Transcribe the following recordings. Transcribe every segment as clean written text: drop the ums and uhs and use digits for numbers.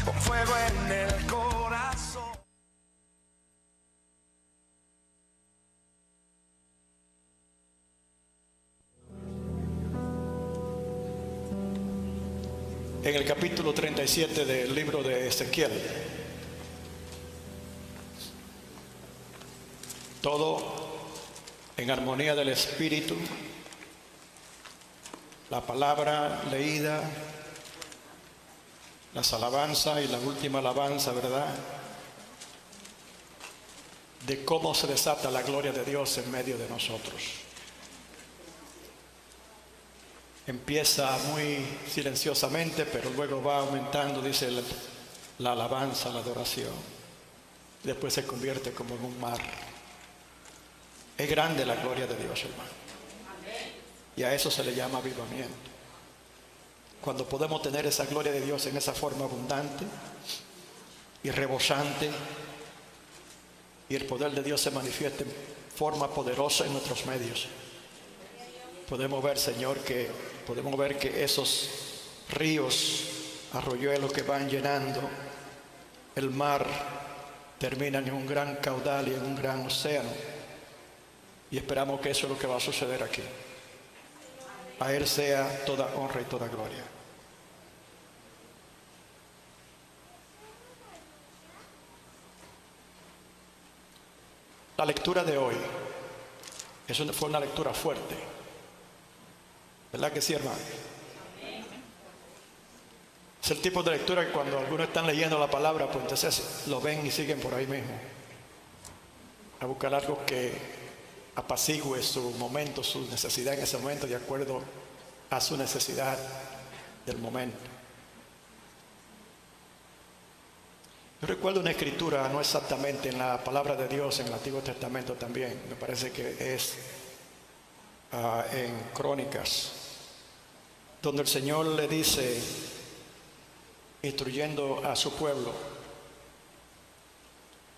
con fuego en el corazón. En el capítulo 37 del libro de Ezequiel, todo en armonía del Espíritu, la palabra leída, las alabanzas y la última alabanza, ¿verdad? De cómo se desata la gloria de Dios en medio de nosotros. Empieza muy silenciosamente, pero luego va aumentando, dice la alabanza, la adoración. Después se convierte como en un mar. Es grande la gloria de Dios, hermano. Y a eso se le llama avivamiento. Cuando podemos tener esa gloria de Dios en esa forma abundante y rebosante, y el poder de Dios se manifiesta en forma poderosa en nuestros medios. Podemos ver, Señor, podemos ver que esos ríos, arroyuelos que van llenando el mar terminan en un gran caudal y en un gran océano. Y esperamos que eso es lo que va a suceder aquí. A Él sea toda honra y toda gloria. La lectura de hoy fue una lectura fuerte. ¿Verdad que sí, hermano? Es el tipo de lectura que cuando algunos están leyendo la palabra, pues entonces lo ven y siguen por ahí mismo. A buscar algo que apacigüe su momento, su necesidad en ese momento, de acuerdo a su necesidad del momento. Yo recuerdo una escritura, no exactamente en la palabra de Dios, en el Antiguo Testamento también, me parece que es en Crónicas, donde el Señor le dice, instruyendo a su pueblo,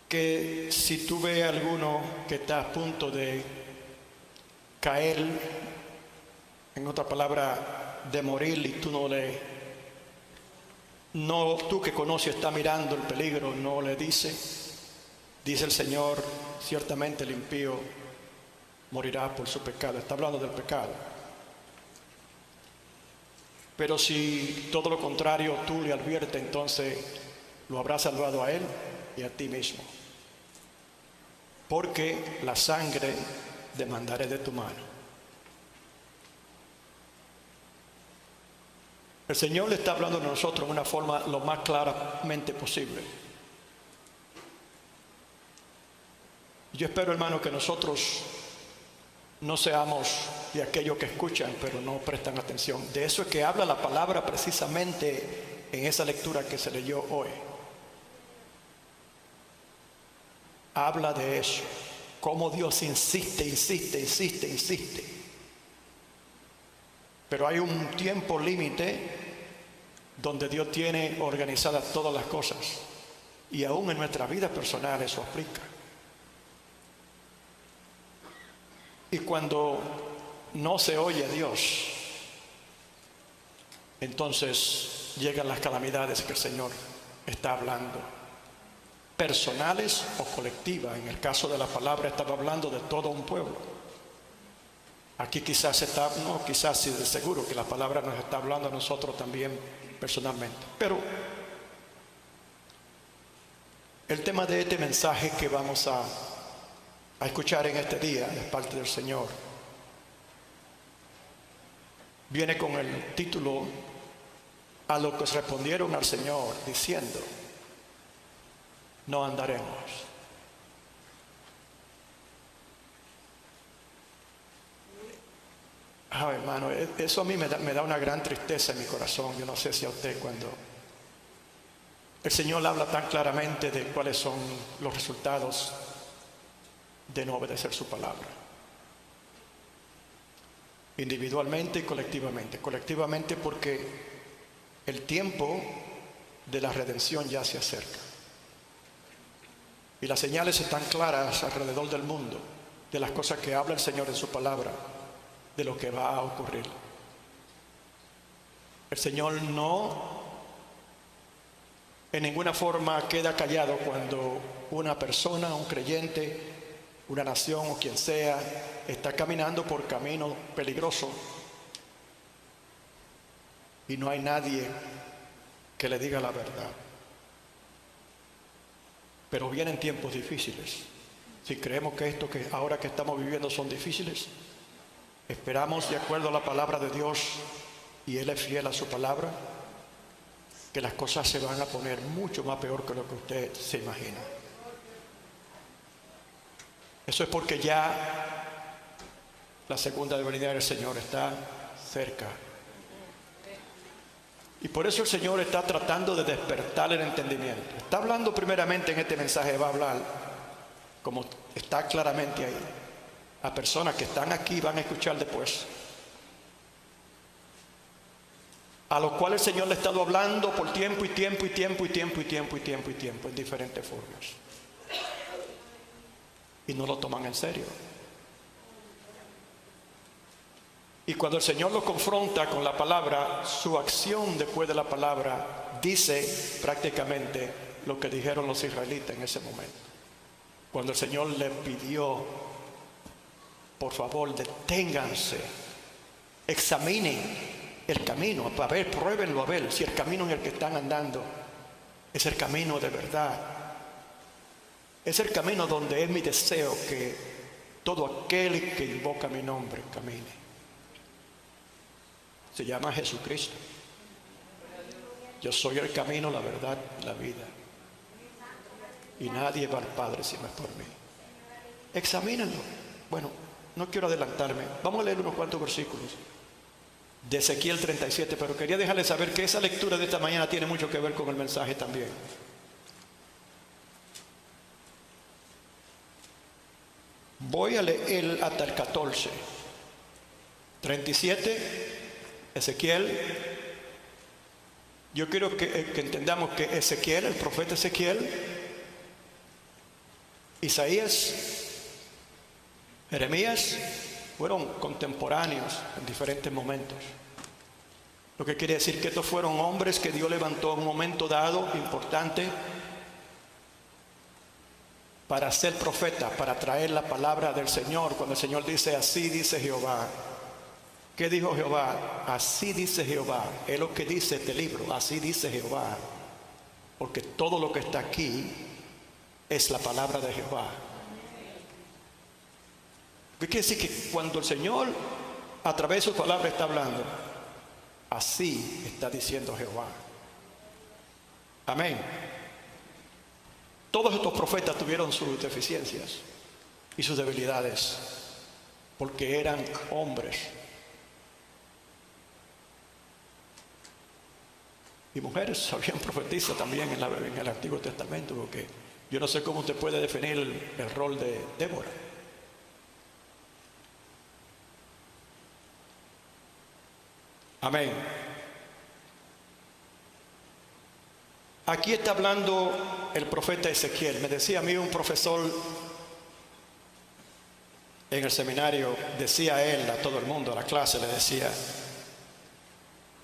que si tú ves a alguno que está a punto de caer, en otra palabra, de morir, y tú tú que conoces, está mirando el peligro, no le dice el Señor, ciertamente el impío morirá por su pecado. Está hablando del pecado. Pero si todo lo contrario tú le adviertes, entonces lo habrás salvado a él y a ti mismo. Porque la sangre demandaré de tu mano. El Señor le está hablando a nosotros de una forma lo más claramente posible. Yo espero, hermano, que nosotros no seamos de aquellos que escuchan pero no prestan atención. De eso es que habla la palabra precisamente en esa lectura que se leyó hoy. Habla de eso, cómo Dios insiste. Pero hay un tiempo límite donde Dios tiene organizadas todas las cosas, y aún en nuestra vida personal eso aplica. Y cuando no se oye a Dios, entonces llegan las calamidades que el Señor está hablando, personales o colectivas. En el caso de la palabra estaba hablando de todo un pueblo. Aquí quizás sí, de seguro que la palabra nos está hablando a nosotros también personalmente. Pero el tema de este mensaje que vamos a escuchar en este día de parte del Señor viene con el título: a lo que respondieron al Señor diciendo, no andaremos. Hermano, eso a mí me da una gran tristeza en mi corazón. Yo no sé si a usted, cuando el Señor habla tan claramente de cuáles son los resultados de no obedecer su palabra, individualmente y colectivamente. Colectivamente porque el tiempo de la redención ya se acerca, y las señales están claras alrededor del mundo de las cosas que habla el Señor en su palabra, de lo que va a ocurrir. El Señor no en ninguna forma queda callado cuando una persona, un creyente, una nación o quien sea, está caminando por camino peligroso y no hay nadie que le diga la verdad. Pero vienen tiempos difíciles. Si creemos que esto que ahora que estamos viviendo son difíciles, esperamos de acuerdo a la palabra de Dios, y Él es fiel a su palabra, que las cosas se van a poner mucho más peor que lo que usted se imagina. Eso es porque ya la segunda venida del Señor está cerca. Y por eso el Señor está tratando de despertar el entendimiento. Está hablando primeramente en este mensaje, va a hablar, como está claramente ahí, a personas que están aquí y van a escuchar después, a los cuales el Señor le ha estado hablando por tiempo y tiempo y tiempo y tiempo y tiempo y tiempo y tiempo, en diferentes formas. Y no lo toman en serio. Y cuando el Señor lo confronta con la palabra, su acción después de la palabra dice prácticamente lo que dijeron los israelitas en ese momento. Cuando el Señor le pidió, por favor, deténganse, examinen el camino, a ver, pruébenlo a ver si el camino en el que están andando es el camino de verdad. Es el camino donde es mi deseo que todo aquel que invoca mi nombre camine. Se llama Jesucristo. Yo soy el camino, la verdad y la vida. Y nadie va al Padre si no es por mí. Examínenlo. Bueno, no quiero adelantarme. Vamos a leer unos cuantos versículos de Ezequiel 37, pero quería dejarles saber que esa lectura de esta mañana tiene mucho que ver con el mensaje también. Voy a leer hasta el 14. 37, Ezequiel. Yo quiero que entendamos que Ezequiel, el profeta Ezequiel, Isaías, Jeremías, fueron contemporáneos en diferentes momentos. Lo que quiere decir que estos fueron hombres que Dios levantó en un momento dado, importante, para ser profeta, para traer la palabra del Señor. Cuando el Señor dice, así dice Jehová. ¿Qué dijo Jehová? Así dice Jehová. Es lo que dice este libro, así dice Jehová. Porque todo lo que está aquí es la palabra de Jehová. ¿Qué quiere decir? Que cuando el Señor a través de su palabra está hablando, así está diciendo Jehová. Amén. Todos estos profetas tuvieron sus deficiencias y sus debilidades, porque eran hombres y mujeres. Sabían profetizar también en el Antiguo Testamento, porque yo no sé cómo usted puede definir el rol de Débora. Amén. Aquí está hablando el profeta Ezequiel. Me decía a mí un profesor en el seminario, decía a él, a todo el mundo, a la clase, le decía,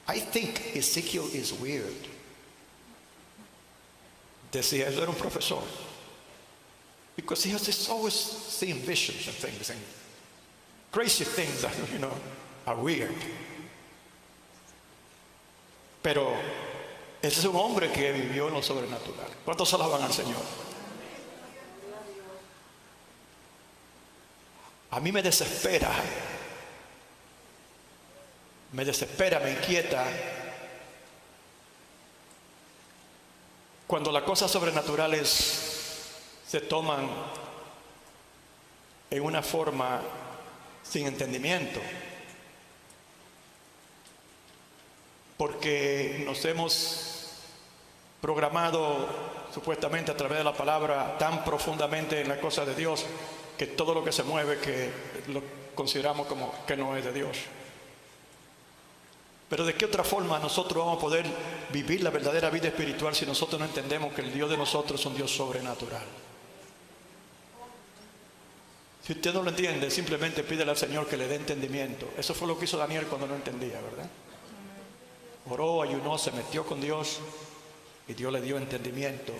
I think Ezekiel is weird. Decía, él era un profesor. Because he has always seen visions and things, and crazy things that, are weird. Pero ese es un hombre que vivió en lo sobrenatural. ¿Cuántos alaban al Señor? A mí me desespera, me inquieta cuando las cosas sobrenaturales se toman en una forma sin entendimiento. Porque nos hemos programado supuestamente a través de la palabra tan profundamente en la cosa de Dios, que todo lo que se mueve que lo consideramos como que no es de Dios. Pero ¿de qué otra forma nosotros vamos a poder vivir la verdadera vida espiritual si nosotros no entendemos que el Dios de nosotros es un Dios sobrenatural? Si usted no lo entiende, simplemente pídele al Señor que le dé entendimiento. Eso fue lo que hizo Daniel cuando no entendía, ¿verdad? Oró, ayunó, se metió con Dios Y Dios le dio entendimiento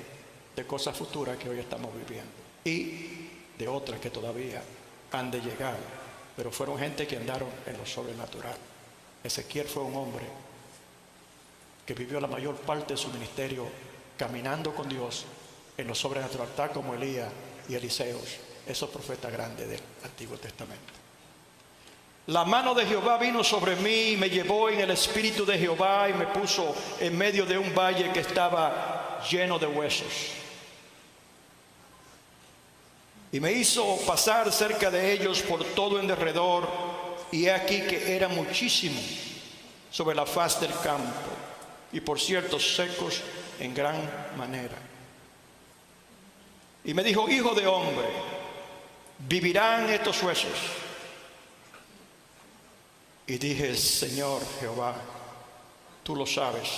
de cosas futuras que hoy estamos viviendo y de otras que todavía han de llegar. Pero fueron gente que andaron en lo sobrenatural. Ezequiel fue un hombre que vivió la mayor parte de su ministerio caminando con Dios en lo sobrenatural, tal como Elías y Eliseos, esos profetas grandes del Antiguo Testamento. La mano de Jehová vino sobre mí y me llevó en el espíritu de Jehová y me puso en medio de un valle que estaba lleno de huesos. Y me hizo pasar cerca de ellos por todo en derredor, y he aquí que era muchísimo sobre la faz del campo, y por cierto secos en gran manera. Y me dijo: hijo de hombre, ¿vivirán estos huesos? Y dije: Señor Jehová, tú lo sabes.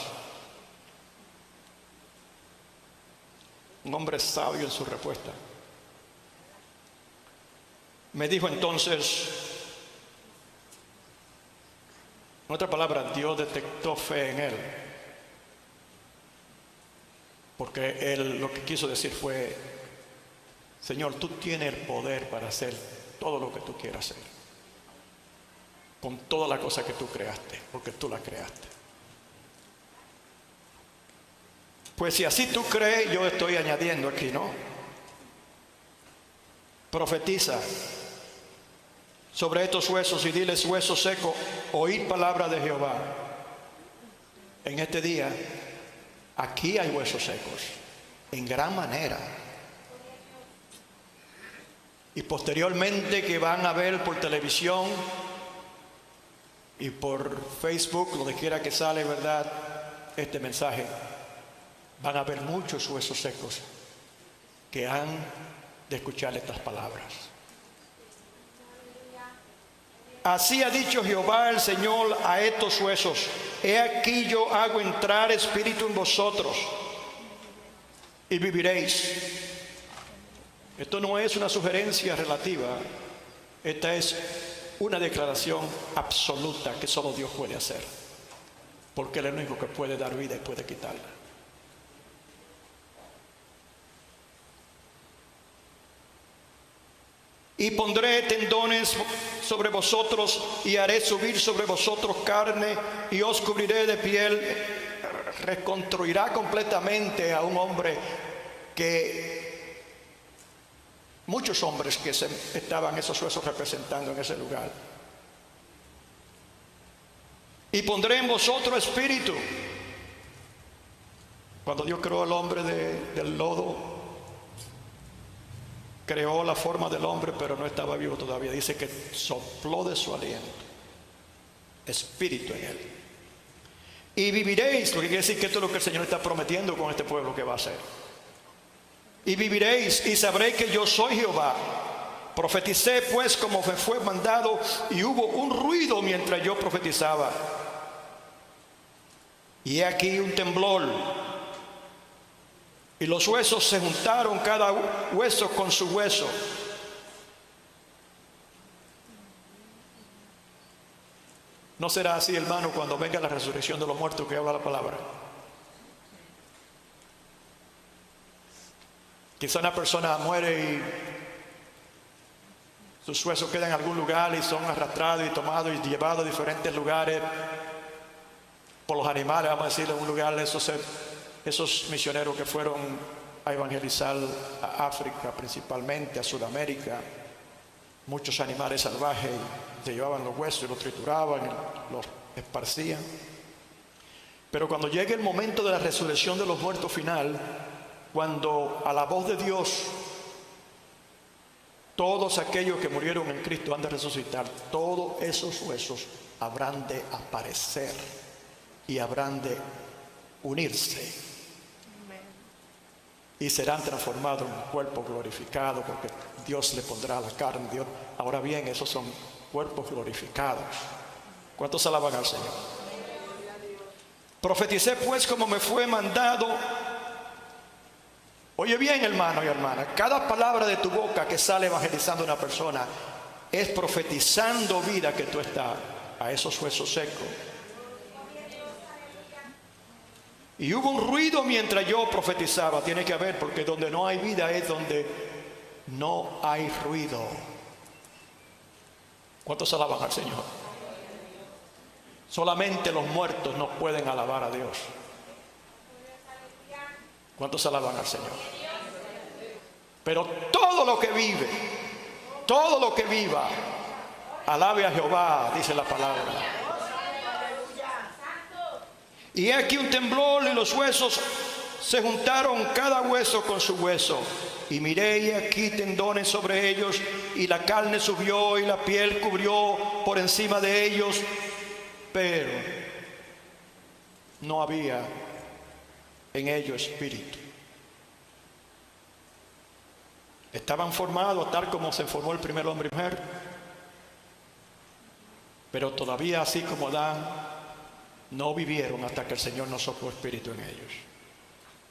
Un hombre sabio en su respuesta. Me dijo entonces, en otra palabra, Dios detectó fe en él, porque él lo que quiso decir fue: Señor, tú tienes el poder para hacer todo lo que tú quieras hacer, con toda la cosa que tú creaste, porque tú la creaste. Pues si así tú crees, yo estoy añadiendo aquí, ¿no? Profetiza sobre estos huesos y diles: huesos secos, oíd palabra de Jehová. En este día, aquí hay huesos secos, en gran manera. Y posteriormente que van a ver por televisión y por Facebook, donde quiera que sale, ¿verdad?, este mensaje, van a ver muchos huesos secos que han de escuchar estas palabras. Así ha dicho Jehová el Señor a estos huesos: he aquí yo hago entrar espíritu en vosotros y viviréis. Esto no es una sugerencia relativa, esta es una declaración absoluta que solo Dios puede hacer, porque Él es el único que puede dar vida y puede quitarla. Y pondré tendones sobre vosotros y haré subir sobre vosotros carne y os cubriré de piel. Reconstruirá completamente a un hombre que muchos hombres que estaban esos huesos representando en ese lugar. Y pondré en vosotros espíritu. Cuando Dios creó al hombre del lodo, creó la forma del hombre, pero no estaba vivo todavía. Dice que sopló de su aliento espíritu en él. Y viviréis, lo que quiere decir que esto es lo que el Señor está prometiendo con este pueblo que va a hacer. Y viviréis y sabréis que yo soy Jehová. Profeticé pues como me fue mandado, y hubo un ruido mientras yo profetizaba. Y he aquí un temblor. Y los huesos se juntaron, cada hueso con su hueso. ¿No será así, hermano, cuando venga la resurrección de los muertos que habla la palabra? Quizá una persona muere y sus huesos quedan en algún lugar y son arrastrados y tomados y llevados a diferentes lugares por los animales, vamos a decirle, un lugar de esos misioneros que fueron a evangelizar a África, principalmente a Sudamérica. Muchos animales salvajes, se llevaban los huesos y los trituraban, los esparcían. Pero cuando llegue el momento de la resurrección de los muertos final, cuando a la voz de Dios todos aquellos que murieron en Cristo han de resucitar, todos esos huesos habrán de aparecer y habrán de unirse y serán transformados en un cuerpo glorificado, porque Dios le pondrá la carne. Dios. Ahora bien, esos son cuerpos glorificados. ¿Cuántos alaban al Señor? Profeticé pues como me fue mandado. Oye bien, hermano y hermana, cada palabra de tu boca que sale evangelizando a una persona es profetizando vida que tú estás a esos huesos secos. Y hubo un ruido mientras yo profetizaba. Tiene que haber, porque donde no hay vida es donde no hay ruido. ¿Cuántos alaban al Señor? Solamente los muertos no pueden alabar a Dios. ¿Cuántos alaban al Señor? Pero todo lo que vive, todo lo que viva, alabe a Jehová, dice la palabra. Y aquí un temblor y los huesos se juntaron, cada hueso con su hueso. Y miré y aquí tendones sobre ellos, y la carne subió y la piel cubrió por encima de ellos, pero no había en ellos espíritu. Estaban formados tal como se formó el primer hombre y mujer, pero todavía así como Adán, no vivieron hasta que el Señor no sopló espíritu en ellos,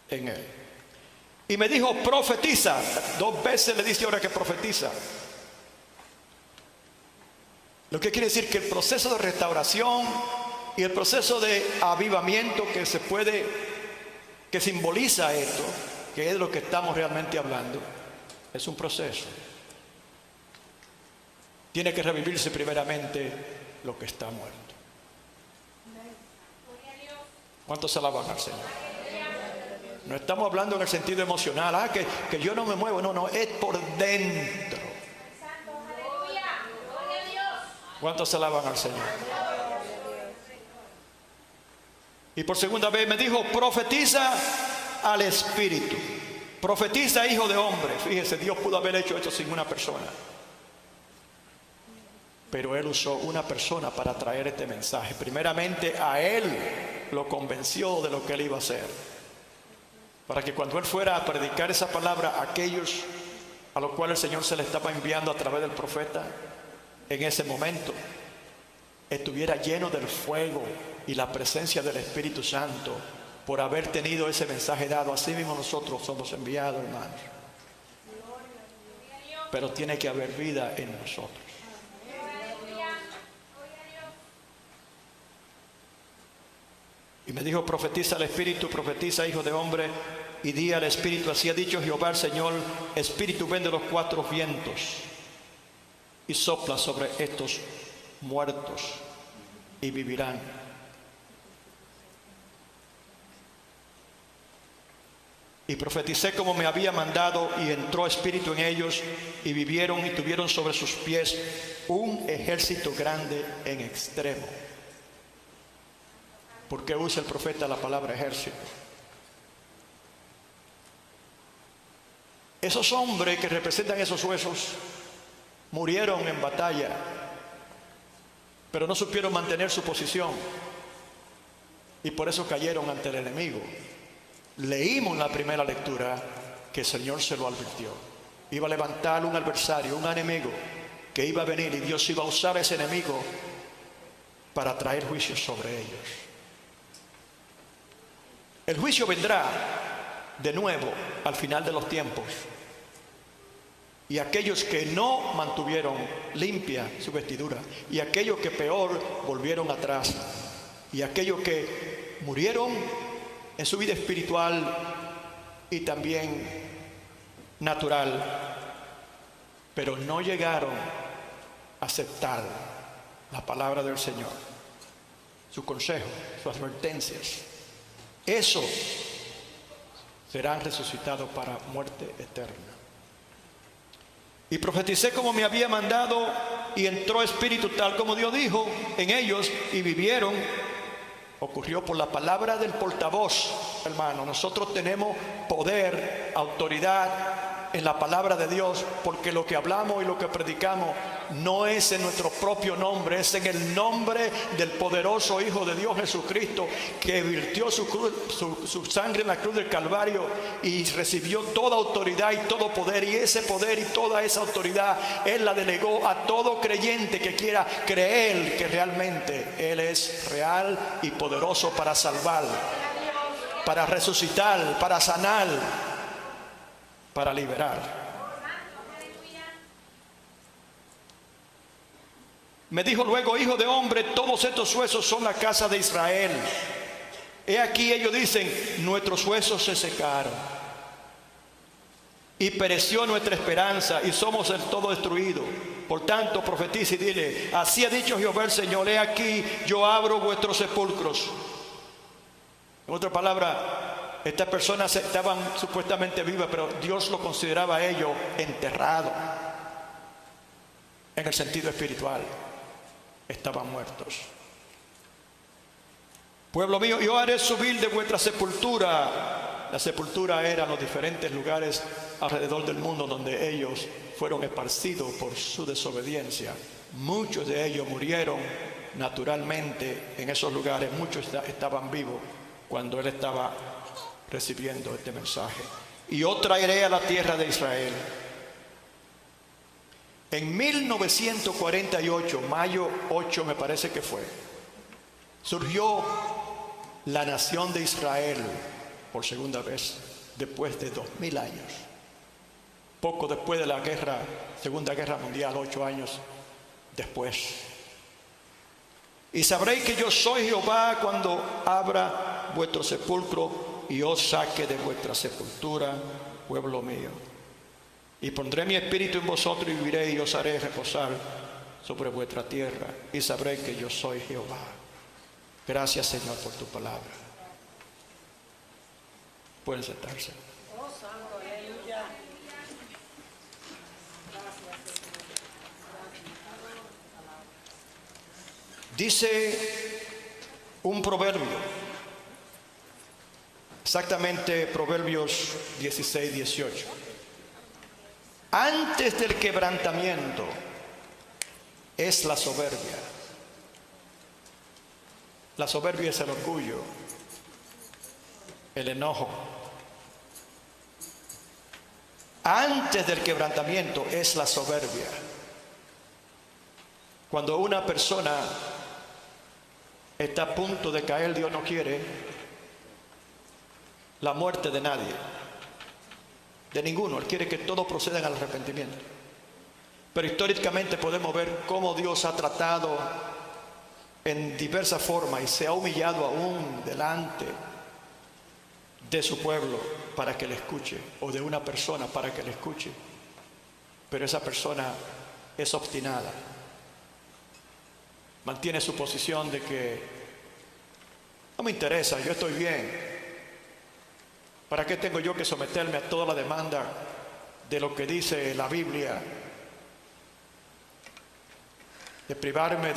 en él. Y me dijo, profetiza. 2 veces le dice ahora que profetiza. Lo que quiere decir que el proceso de restauración y el proceso de avivamiento que simboliza esto, que es lo que estamos realmente hablando, es un proceso. Tiene que revivirse primeramente lo que está muerto. ¿Cuántos alaban al Señor? No estamos hablando en el sentido emocional, que yo no me muevo, no, es por dentro. ¿Cuántos alaban al Señor? Y por segunda vez me dijo, profetiza al Espíritu. Profetiza, hijo de hombre. Fíjese, Dios pudo haber hecho esto sin una persona, pero Él usó una persona para traer este mensaje. Primeramente a Él lo convenció de lo que Él iba a hacer, para que cuando Él fuera a predicar esa palabra a aquellos a los cuales el Señor se le estaba enviando a través del profeta, en ese momento estuviera lleno del fuego y la presencia del Espíritu Santo, por haber tenido ese mensaje dado. Así mismo nosotros somos enviados, hermanos, pero tiene que haber vida en nosotros. Y me dijo, profetiza al Espíritu, profetiza, hijo de hombre, y di al Espíritu, así ha dicho Jehová el Señor, Espíritu, ven de los 4 vientos y sopla sobre estos muertos y vivirán. Y profeticé como me había mandado, y entró espíritu en ellos, y vivieron y tuvieron sobre sus pies un ejército grande en extremo. ¿Por qué usa el profeta la palabra ejército? Esos hombres que representan esos huesos murieron en batalla, pero no supieron mantener su posición, y por eso cayeron ante el enemigo. Leímos en la primera lectura que el Señor se lo advirtió. Iba a levantar un adversario, un enemigo que iba a venir, y Dios iba a usar a ese enemigo para traer juicio sobre ellos. El juicio vendrá de nuevo al final de los tiempos, y aquellos que no mantuvieron limpia su vestidura, y aquellos que peor volvieron atrás, y aquellos que murieron en su vida espiritual y también natural, pero no llegaron a aceptar la palabra del Señor, su consejo, sus advertencias, esos serán resucitados para muerte eterna. Y profeticé como me había mandado, y entró espíritu tal como Dios dijo en ellos, y vivieron. Ocurrió por la palabra del portavoz, hermano. Nosotros tenemos poder, autoridad en la palabra de Dios, porque lo que hablamos y lo que predicamos no es en nuestro propio nombre, es en el nombre del poderoso Hijo de Dios Jesucristo, que virtió su sangre en la cruz del Calvario y recibió toda autoridad y todo poder, y ese poder y toda esa autoridad Él la delegó a todo creyente que quiera creer que realmente Él es real y poderoso para salvar, para resucitar, para sanar, para liberar. Me dijo luego, hijo de hombre, todos estos huesos son la casa de Israel. He aquí ellos dicen, nuestros huesos se secaron y pereció nuestra esperanza y somos del todo destruidos. Por tanto, profetiza y dile, así ha dicho Jehová el Señor, he aquí yo abro vuestros sepulcros. En otra palabra, estas personas estaban supuestamente vivas, pero Dios lo consideraba a ellos enterrados. En el sentido espiritual, estaban muertos. Pueblo mío, yo haré subir de vuestra sepultura. La sepultura eran los diferentes lugares alrededor del mundo donde ellos fueron esparcidos por su desobediencia. Muchos de ellos murieron naturalmente en esos lugares. Muchos estaban vivos cuando él estaba recibiendo este mensaje. Y yo traeré a la tierra de Israel. En 1948, mayo 8 me parece que fue, surgió la nación de Israel por segunda vez después de 2000 años. Poco después de la Segunda Guerra Mundial, 8 años después. Y sabréis que yo soy Jehová cuando abra vuestro sepulcro y os saque de vuestra sepultura, pueblo mío. Y pondré mi espíritu en vosotros y viviréis y os haré reposar sobre vuestra tierra. Y sabréis que yo soy Jehová. Gracias, Señor, por tu palabra. Pueden sentarse. Dice un proverbio, exactamente Proverbios 16, 18. Antes del quebrantamiento es la soberbia. La soberbia es el orgullo, el enojo. Antes del quebrantamiento es la soberbia. Cuando una persona está a punto de caer, Dios no quiere la muerte de nadie, de ninguno. Él quiere que todos procedan al arrepentimiento. Pero históricamente podemos ver cómo Dios ha tratado en diversas formas y se ha humillado aún delante de su pueblo para que le escuche, o de una persona para que le escuche. Pero esa persona es obstinada, mantiene su posición de que no me interesa, yo estoy bien. ¿Para qué tengo yo que someterme a toda la demanda de lo que dice la Biblia? De privarme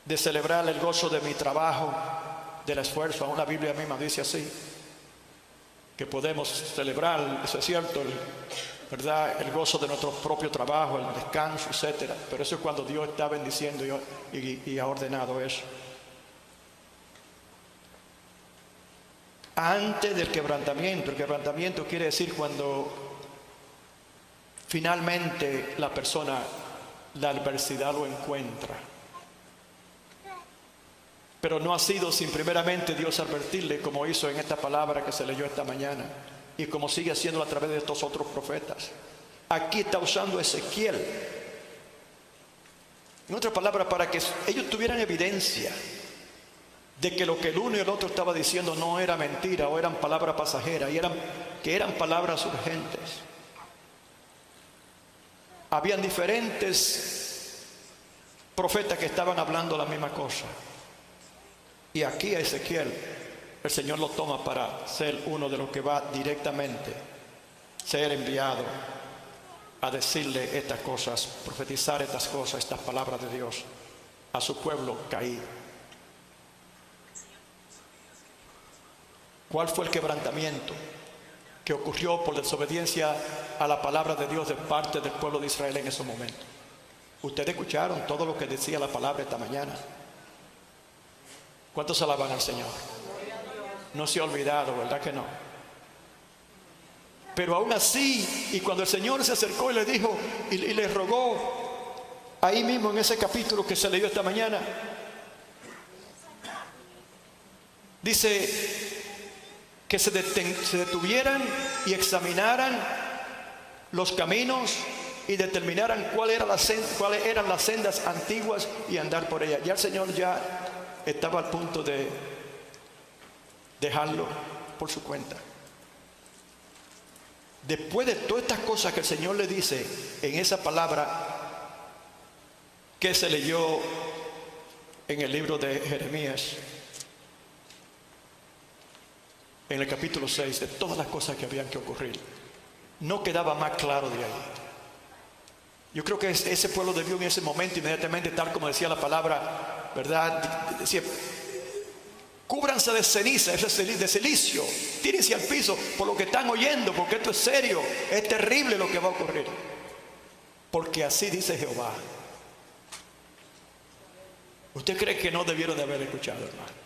de celebrar el gozo de mi trabajo, del esfuerzo. Aún la Biblia misma dice así, que podemos celebrar, eso es cierto, ¿verdad?, el gozo de nuestro propio trabajo, el descanso, etcétera. Pero eso es cuando Dios está bendiciendo y ha ordenado eso. Antes del quebrantamiento. El quebrantamiento quiere decir cuando finalmente la persona, la adversidad lo encuentra. Pero no ha sido sin primeramente Dios advertirle, como hizo en esta palabra que se leyó esta mañana, y como sigue haciéndolo a través de estos otros profetas. Aquí está usando Ezequiel, en otras palabras, para que ellos tuvieran evidencia de que lo que el uno y el otro estaba diciendo no era mentira o eran palabras pasajeras, y que eran palabras urgentes. Habían diferentes profetas que estaban hablando la misma cosa. Y aquí a Ezequiel, el Señor lo toma para ser uno de los que va directamente, ser enviado a decirle estas cosas, profetizar estas cosas, estas palabras de Dios a su pueblo caído. ¿Cuál fue el quebrantamiento que ocurrió por desobediencia a la palabra de Dios de parte del pueblo de Israel en esos momentos? Ustedes escucharon todo lo que decía la palabra esta mañana. ¿Cuántos alaban al Señor? No se ha olvidado, ¿verdad que no? Pero aún así, y cuando el Señor se acercó y le dijo, y le rogó, ahí mismo en ese capítulo que se leyó esta mañana, dice que se detuvieran y examinaran los caminos y determinaran cuáles eran las sendas antiguas y andar por ellas. Ya el Señor ya estaba al punto de dejarlo por su cuenta. Después de todas estas cosas que el Señor le dice en esa palabra que se leyó en el libro de Jeremías, en el capítulo 6, de todas las cosas que habían que ocurrir, no quedaba más claro de ahí. Yo creo que ese pueblo debió en ese momento inmediatamente, tal como decía la palabra, ¿verdad? Decía, cúbranse de ceniza, de cilicio, tírense al piso por lo que están oyendo, porque esto es serio, es terrible lo que va a ocurrir. Porque así dice Jehová. ¿Usted cree que no debieron de haber escuchado, hermano?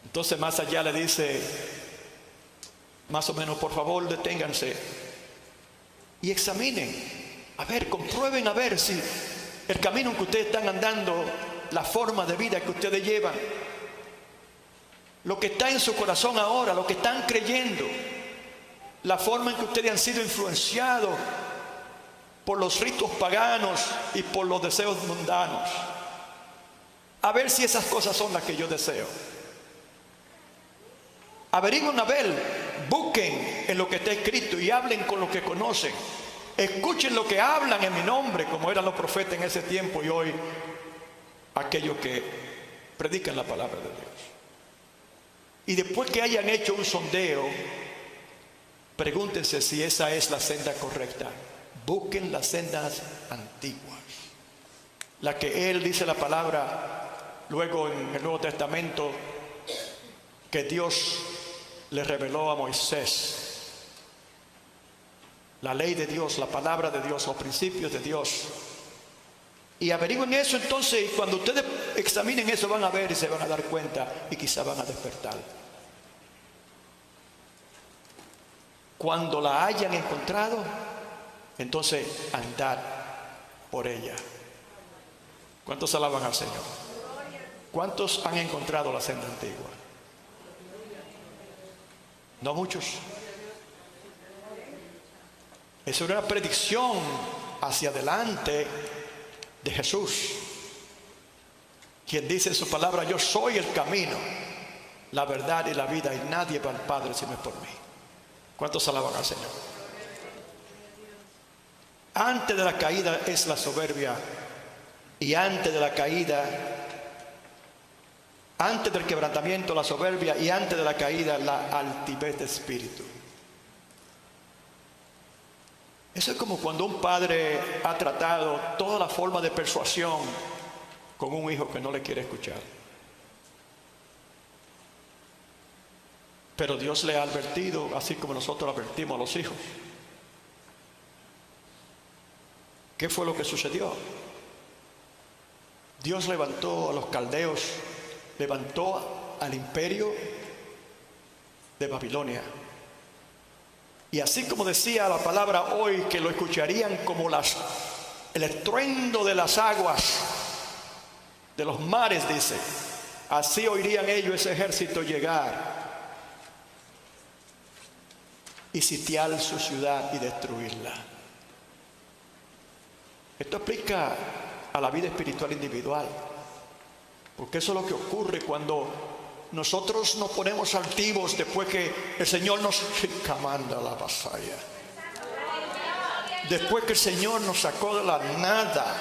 Entonces más allá le dice, más o menos, por favor deténganse y examinen, a ver, comprueben a ver si el camino en que ustedes están andando, la forma de vida que ustedes llevan, lo que está en su corazón ahora, lo que están creyendo, la forma en que ustedes han sido influenciados por los ritos paganos y por los deseos mundanos, a ver si esas cosas son las que yo deseo. Averigüen a ver, busquen en lo que está escrito y hablen con los que conocen. Escuchen lo que hablan en mi nombre, como eran los profetas en ese tiempo y hoy aquellos que predican la palabra de Dios. Y después que hayan hecho un sondeo, pregúntense si esa es la senda correcta. Busquen las sendas antiguas, la que Él dice la palabra luego en el Nuevo Testamento que Dios le reveló a Moisés. La ley de Dios, la palabra de Dios, los principios de Dios. Y averigüen eso entonces, y cuando ustedes examinen eso van a ver y se van a dar cuenta y quizá van a despertar. Cuando la hayan encontrado, entonces andad por ella. ¿Cuántos alaban al Señor? ¿Cuántos han encontrado la senda antigua? No muchos. Es una predicción hacia adelante de Jesús, quien dice en su palabra: yo soy el camino, la verdad y la vida, y nadie va al Padre si no es por mí. ¿Cuántos alaban al Señor? Antes de la caída es la soberbia, y antes de la caída, antes del quebrantamiento la soberbia, y antes de la caída la altivez de espíritu. Eso es como cuando un padre ha tratado toda la forma de persuasión con un hijo que no le quiere escuchar. Pero Dios le ha advertido, así como nosotros advertimos a los hijos. ¿Qué fue lo que sucedió? Dios levantó a los caldeos, levantó al imperio de Babilonia. Y así como decía la palabra hoy, que lo escucharían como el estruendo de las aguas, de los mares, dice, así oirían ellos ese ejército llegar y sitiar su ciudad y destruirla. Esto aplica a la vida espiritual individual, porque eso es lo que ocurre cuando nosotros nos ponemos altivos después que el Señor nos manda la vasalla. Después que el Señor nos sacó de la nada.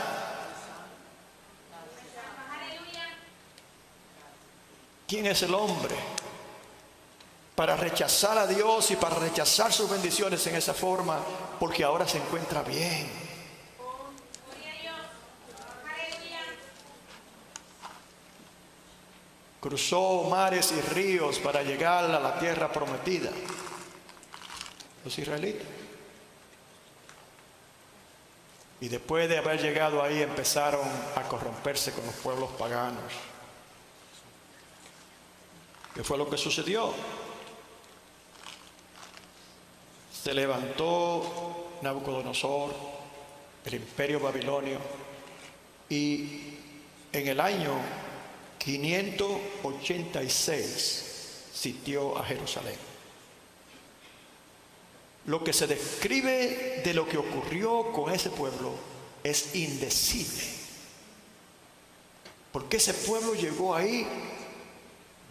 ¿Quién es el hombre para rechazar a Dios y para rechazar sus bendiciones en esa forma? Porque ahora se encuentra bien. Cruzó mares y ríos para llegar a la tierra prometida. Los israelitas. Y después de haber llegado ahí empezaron a corromperse con los pueblos paganos. ¿Qué fue lo que sucedió? Se levantó Nabucodonosor, el imperio babilonio, y en el año 586 sitió a Jerusalén. Lo que se describe de lo que ocurrió con ese pueblo es indecible. Porque ese pueblo llegó ahí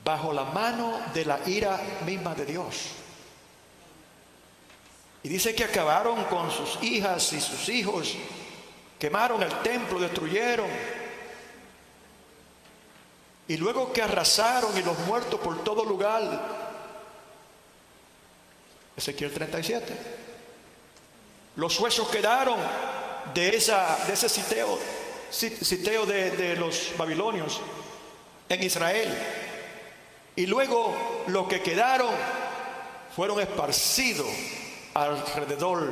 bajo la mano de la ira misma de Dios. Y dice que acabaron con sus hijas y sus hijos, quemaron el templo, destruyeron. Y luego que arrasaron y los muertos por todo lugar. Ezequiel 37. Los huesos quedaron de ese sitio de los babilonios en Israel. Y luego los que quedaron fueron esparcidos alrededor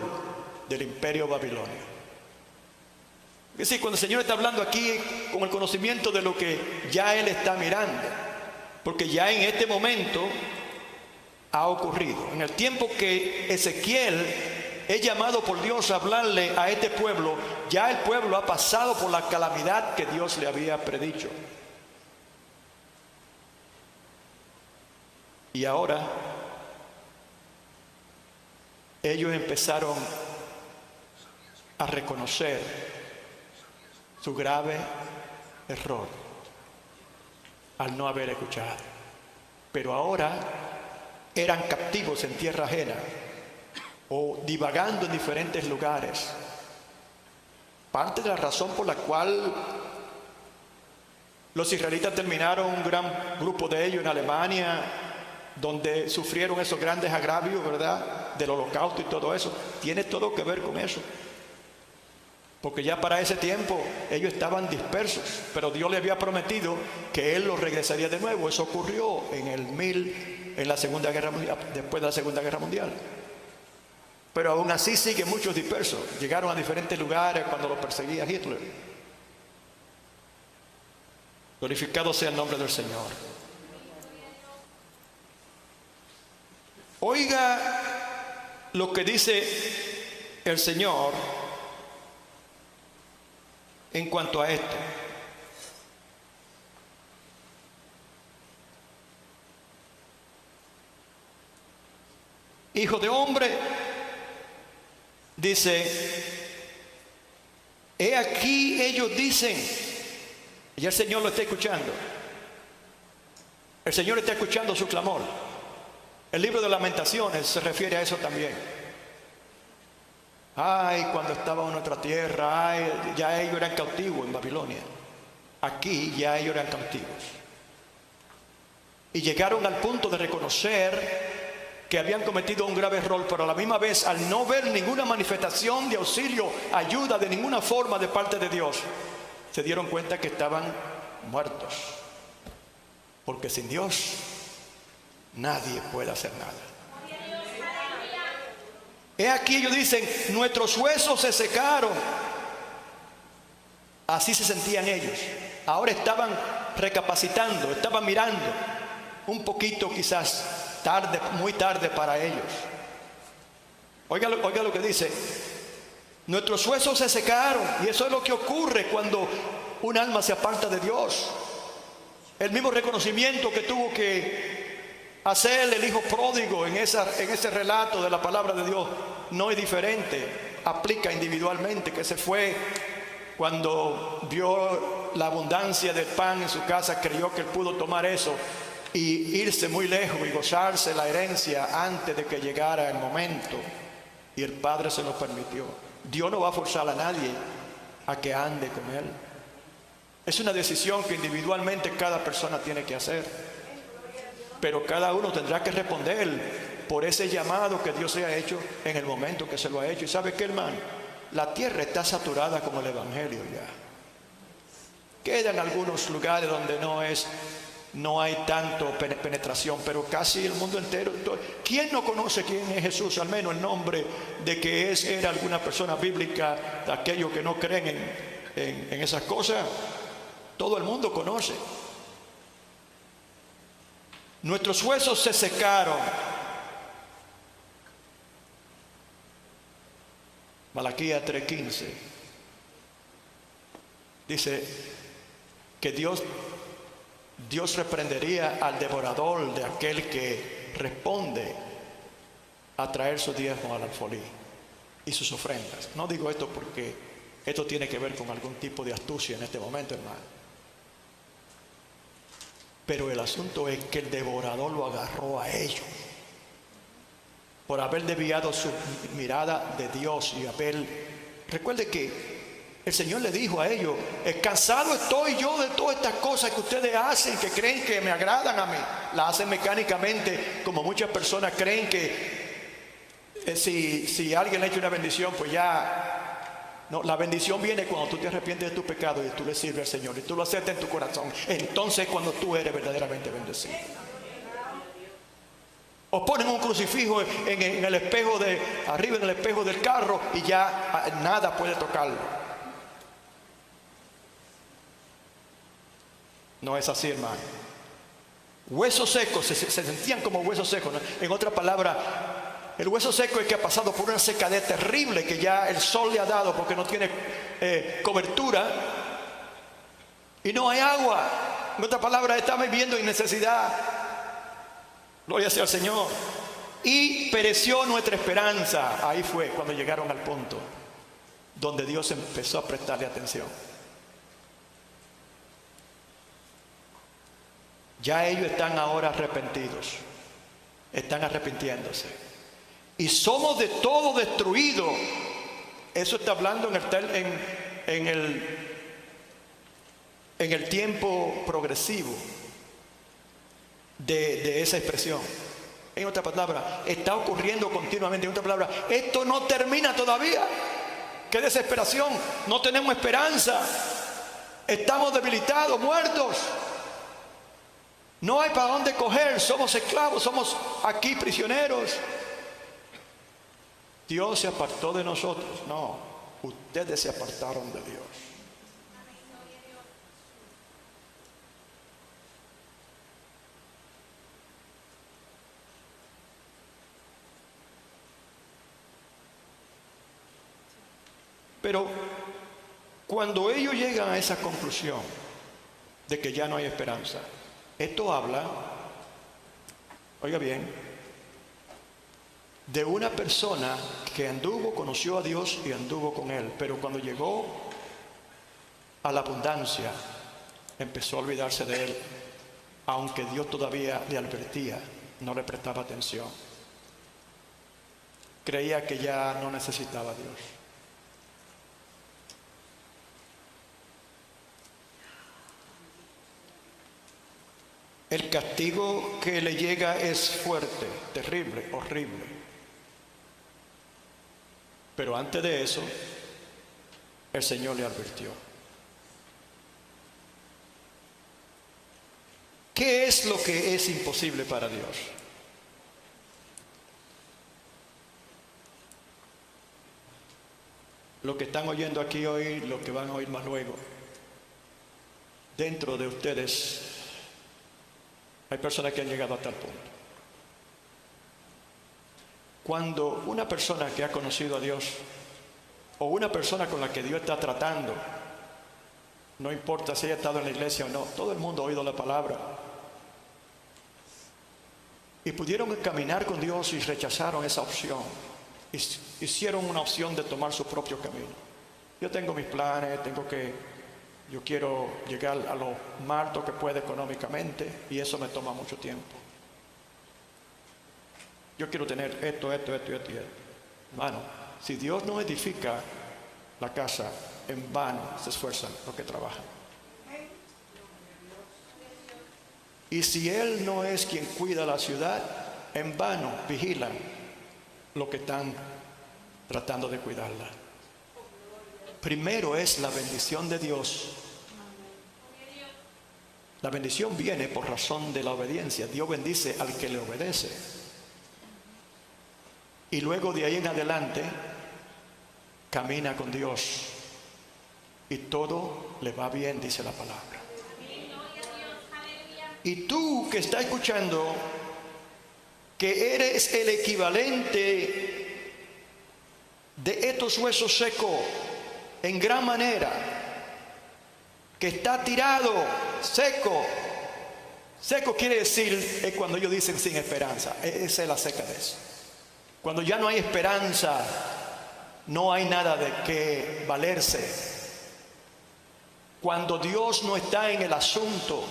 del imperio babilonio. Es decir, cuando el Señor está hablando aquí con el conocimiento de lo que ya Él está mirando, porque ya en este momento ha ocurrido. En el tiempo que Ezequiel es llamado por Dios a hablarle a este pueblo, ya el pueblo ha pasado por la calamidad que Dios le había predicho. Y ahora ellos empezaron a reconocer su grave error al no haber escuchado. Pero ahora eran captivos en tierra ajena o divagando en diferentes lugares. Parte de la razón por la cual los israelitas terminaron, un gran grupo de ellos en Alemania, donde sufrieron esos grandes agravios, ¿verdad?, del holocausto y todo eso, tiene todo que ver con eso. Porque ya para ese tiempo ellos estaban dispersos, pero Dios le había prometido que Él los regresaría de nuevo. Eso ocurrió en la Segunda Guerra Mundial, después de la Segunda Guerra Mundial. Pero aún así siguen muchos dispersos. Llegaron a diferentes lugares cuando los perseguía Hitler. Glorificado sea el nombre del Señor. Oiga lo que dice el Señor en cuanto a esto. Hijo de hombre, dice, he aquí ellos dicen, y el Señor lo está escuchando. El Señor está escuchando su clamor. El libro de Lamentaciones se refiere a eso también. Ay, cuando estaba en nuestra tierra, ay, ya ellos eran cautivos en Babilonia. Aquí ya ellos eran cautivos. Y llegaron al punto de reconocer que habían cometido un grave error, pero a la misma vez, al no ver ninguna manifestación de auxilio, ayuda de ninguna forma de parte de Dios, se dieron cuenta que estaban muertos. Porque sin Dios nadie puede hacer nada. He aquí ellos dicen, nuestros huesos se secaron. Así se sentían ellos. Ahora estaban recapacitando, estaban mirando. Un poquito quizás tarde, muy tarde para ellos. Oiga lo que dice. Nuestros huesos se secaron. Y eso es lo que ocurre cuando un alma se aparta de Dios. El mismo reconocimiento que tuvo que hacer el hijo pródigo en ese relato de la palabra de Dios no es diferente. Aplica individualmente, que se fue cuando vio la abundancia del pan en su casa, creyó que él pudo tomar eso y irse muy lejos y gozarse la herencia antes de que llegara el momento, y el Padre se lo permitió. Dios no va a forzar a nadie a que ande con él. Es una decisión que individualmente cada persona tiene que hacer, pero cada uno tendrá que responder por ese llamado que Dios se ha hecho en el momento que se lo ha hecho. Y ¿sabe qué, hermano? La tierra está saturada con el evangelio ya. Quedan algunos lugares donde no hay tanto penetración, pero casi el mundo entero. ¿Quién no conoce quién es Jesús? Al menos el nombre de que era alguna persona bíblica, de aquellos que no creen en esas cosas. Todo el mundo conoce. Nuestros huesos se secaron. Malaquías 3:15 dice que Dios reprendería al devorador de aquel que responde a traer su diezmo al alfolí y sus ofrendas. No digo esto porque esto tiene que ver con algún tipo de astucia en este momento, hermano. Pero el asunto es que el devorador lo agarró a ellos por haber desviado su mirada de Dios y recuerde que el Señor le dijo a ellos: cansado estoy yo de todas estas cosas que ustedes hacen, que creen que me agradan a mí. La hacen mecánicamente, como muchas personas creen que si alguien le echa una bendición, pues ya. No, la bendición viene cuando tú te arrepientes de tu pecado y tú le sirves al Señor y tú lo aceptas en tu corazón. Entonces cuando tú eres verdaderamente bendecido. O ponen un crucifijo en el espejo arriba en el espejo del carro y ya nada puede tocarlo. No es así, hermano. Huesos secos, se sentían como huesos secos, ¿no? En otra palabra, el hueso seco es que ha pasado por una secadez terrible que ya el sol le ha dado porque no tiene cobertura y no hay agua. En otra palabra, está viviendo en necesidad. Gloria sea al Señor. Y pereció nuestra esperanza. Ahí fue cuando llegaron al punto donde Dios empezó a prestarle atención. Ya ellos están ahora arrepentidos, están arrepintiéndose y somos de todo destruidos. Eso está hablando en el tiempo progresivo de esa expresión. En otra palabra, está ocurriendo continuamente. En otra palabra, esto no termina todavía. ¡Qué desesperación! No tenemos esperanza, estamos debilitados, muertos. No hay para dónde coger, somos esclavos, somos aquí prisioneros. Dios se apartó de nosotros. No, ustedes se apartaron de Dios. Pero cuando ellos llegan a esa conclusión de que ya no hay esperanza, esto habla, oiga bien, de una persona que conoció a Dios y anduvo con Él, pero cuando llegó a la abundancia, empezó a olvidarse de Él, aunque Dios todavía le advertía, no le prestaba atención. Creía que ya no necesitaba a Dios. El castigo que le llega es fuerte, terrible, horrible. Pero antes de eso, el Señor le advirtió. ¿Qué es lo que es imposible para Dios? Lo que están oyendo aquí hoy, lo que van a oír más luego, dentro de ustedes hay personas que han llegado a tal punto. Cuando una persona que ha conocido a Dios o una persona con la que Dios está tratando, no importa si haya estado en la iglesia o no, todo el mundo ha oído la palabra y pudieron caminar con Dios y rechazaron esa opción, hicieron una opción de tomar su propio camino. Yo tengo mis planes, yo quiero llegar a lo más alto que pueda económicamente y eso me toma mucho tiempo. Yo quiero tener esto. Hermano, si Dios no edifica la casa, en vano se esfuerzan los que trabajan. Y si Él no es quien cuida la ciudad, en vano vigilan los que están tratando de cuidarla. Primero es la bendición de Dios. La bendición viene por razón de la obediencia. Dios bendice al que le obedece. Y luego de ahí en adelante camina con Dios y todo le va bien, dice la palabra. Y tú que estás escuchando, que eres el equivalente de estos huesos secos en gran manera, que está tirado, seco. Seco quiere decir, es cuando ellos dicen sin esperanza. Esa es la secadez. Cuando ya no hay esperanza, no hay nada de qué valerse. Cuando Dios no está en el asunto,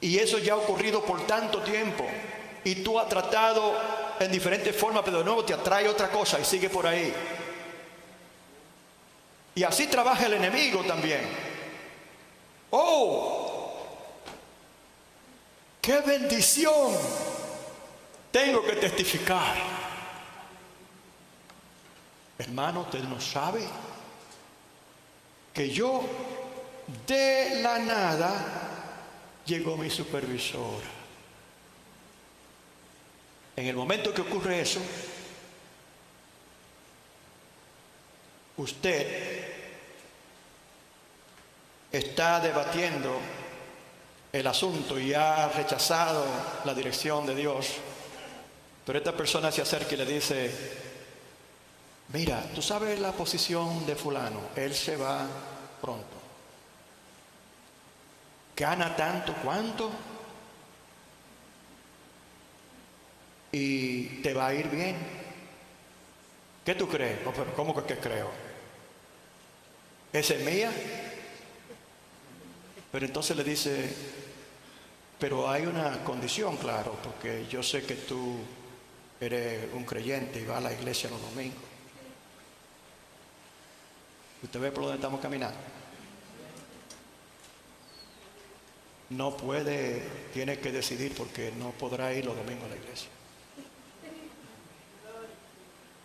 Y eso ya ha ocurrido por tanto tiempo. Y tú has tratado en diferentes formas, pero de nuevo te atrae otra cosa y sigue por ahí. Y así trabaja el enemigo también. ¡Oh! ¡Qué bendición! Tengo que testificar. Hermano, usted no sabe que yo de la nada llegó mi supervisora. En el momento que ocurre eso, usted está debatiendo el asunto y ha rechazado la dirección de Dios, pero esta persona se acerca y le dice: mira, tú sabes la posición de fulano, él se va pronto, gana tanto, ¿cuánto? Y te va a ir bien. ¿Qué tú crees? Oh, pero ¿cómo que creo? ¿Esa es mía? Pero entonces le dice: pero hay una condición, claro, porque yo sé que tú eres un creyente y vas a la iglesia los domingos. ¿Usted ve por dónde estamos caminando? No puede, tiene que decidir, porque no podrá ir los domingos a la iglesia.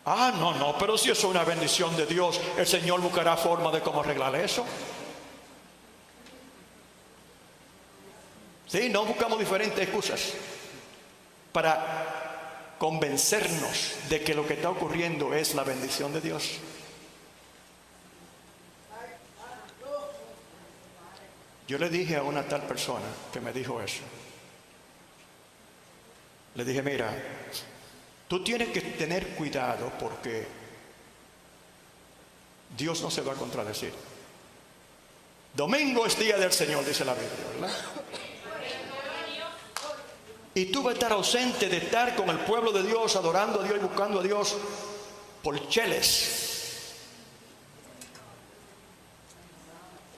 Ah, no, pero si eso es una bendición de Dios, el Señor buscará forma de cómo arreglar eso. Sí, no buscamos diferentes excusas para convencernos de que lo que está ocurriendo es la bendición de Dios. Yo le dije a una tal persona que me dijo eso, le dije: mira, tú tienes que tener cuidado, porque Dios no se va a contradecir. Domingo es día del Señor, dice la Biblia, ¿verdad? Y tú vas a estar ausente de estar con el pueblo de Dios, adorando a Dios y buscando a Dios por cheles.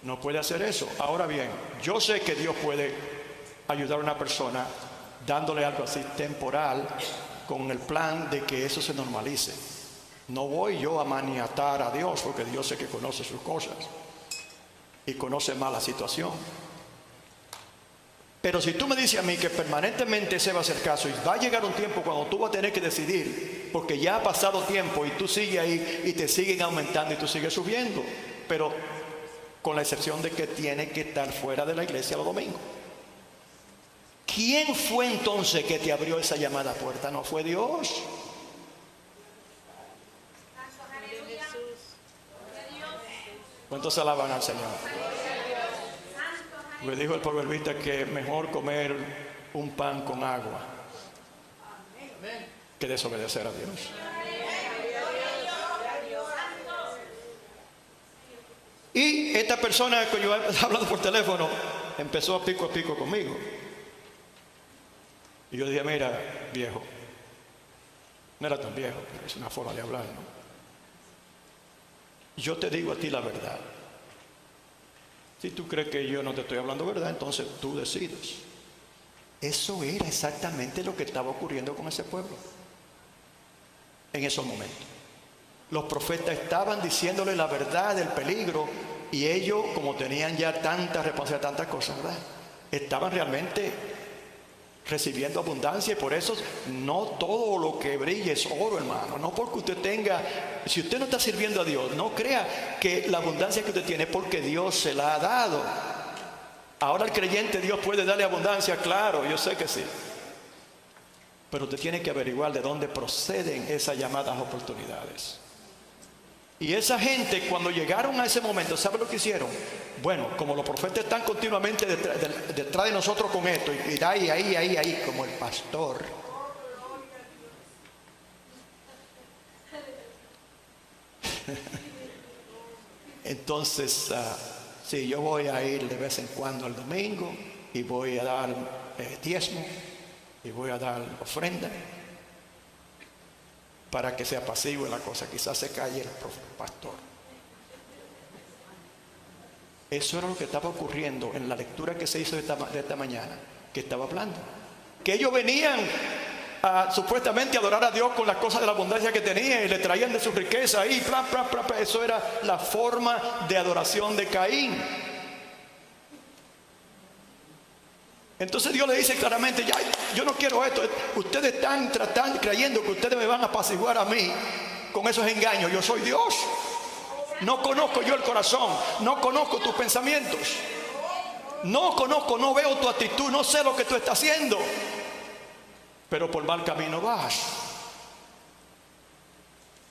No puede hacer eso. Ahora bien, yo sé que Dios puede ayudar a una persona dándole algo así temporal, con el plan de que eso se normalice. No voy yo a maniatar a Dios, porque Dios sé que conoce sus cosas y conoce más la situación. Pero si tú me dices a mí que permanentemente ese va a ser caso, y va a llegar un tiempo cuando tú vas a tener que decidir, porque ya ha pasado tiempo y tú sigues ahí y te siguen aumentando y tú sigues subiendo, pero con la excepción de que tiene que estar fuera de la iglesia los domingos. ¿Quién fue entonces que te abrió esa llamada puerta? ¿No fue Dios? ¿Cuántos alaban al Señor? Me dijo el proverbista que es mejor comer un pan con agua que desobedecer a Dios. Y esta persona que yo he hablado por teléfono empezó a pico conmigo. Y yo dije: mira, viejo, no era tan viejo, pero es una forma de hablar, ¿no? Yo te digo a ti la verdad. Si tú crees que yo no te estoy hablando verdad, entonces tú decides. Eso era exactamente lo que estaba ocurriendo con ese pueblo en esos momentos. Los profetas estaban diciéndole la verdad del peligro, y ellos, como tenían ya tanta responsabilidad, tantas cosas, ¿verdad?, estaban realmente recibiendo abundancia. Y por eso no todo lo que brilla es oro, hermano. No porque usted tenga, si usted no está sirviendo a Dios, no crea que la abundancia que usted tiene es porque Dios se la ha dado. Ahora el creyente, Dios puede darle abundancia, claro, yo sé que sí, pero usted tiene que averiguar de dónde proceden esas llamadas oportunidades. Y esa gente, cuando llegaron a ese momento, ¿sabe lo que hicieron? Bueno, como los profetas están continuamente detrás de nosotros con esto, y ahí, como el pastor. Entonces, sí, yo voy a ir de vez en cuando al domingo, y voy a dar diezmo, y voy a dar ofrenda, para que sea apacigüe la cosa. Quizás se calle el pastor. Eso era lo que estaba ocurriendo en la lectura que se hizo de esta mañana. que estaba hablando. Que ellos venían supuestamente a adorar a Dios con las cosas de la abundancia que tenían y le traían de su riqueza y eso era la forma de adoración de Caín. Entonces Dios le dice claramente, ya, yo no quiero esto. Ustedes están creyendo que ustedes me van a apaciguar a mí con esos engaños. Yo soy Dios. No conozco yo el corazón. No conozco tus pensamientos. No conozco, no veo tu actitud. No sé lo que tú estás haciendo. Pero por mal camino vas.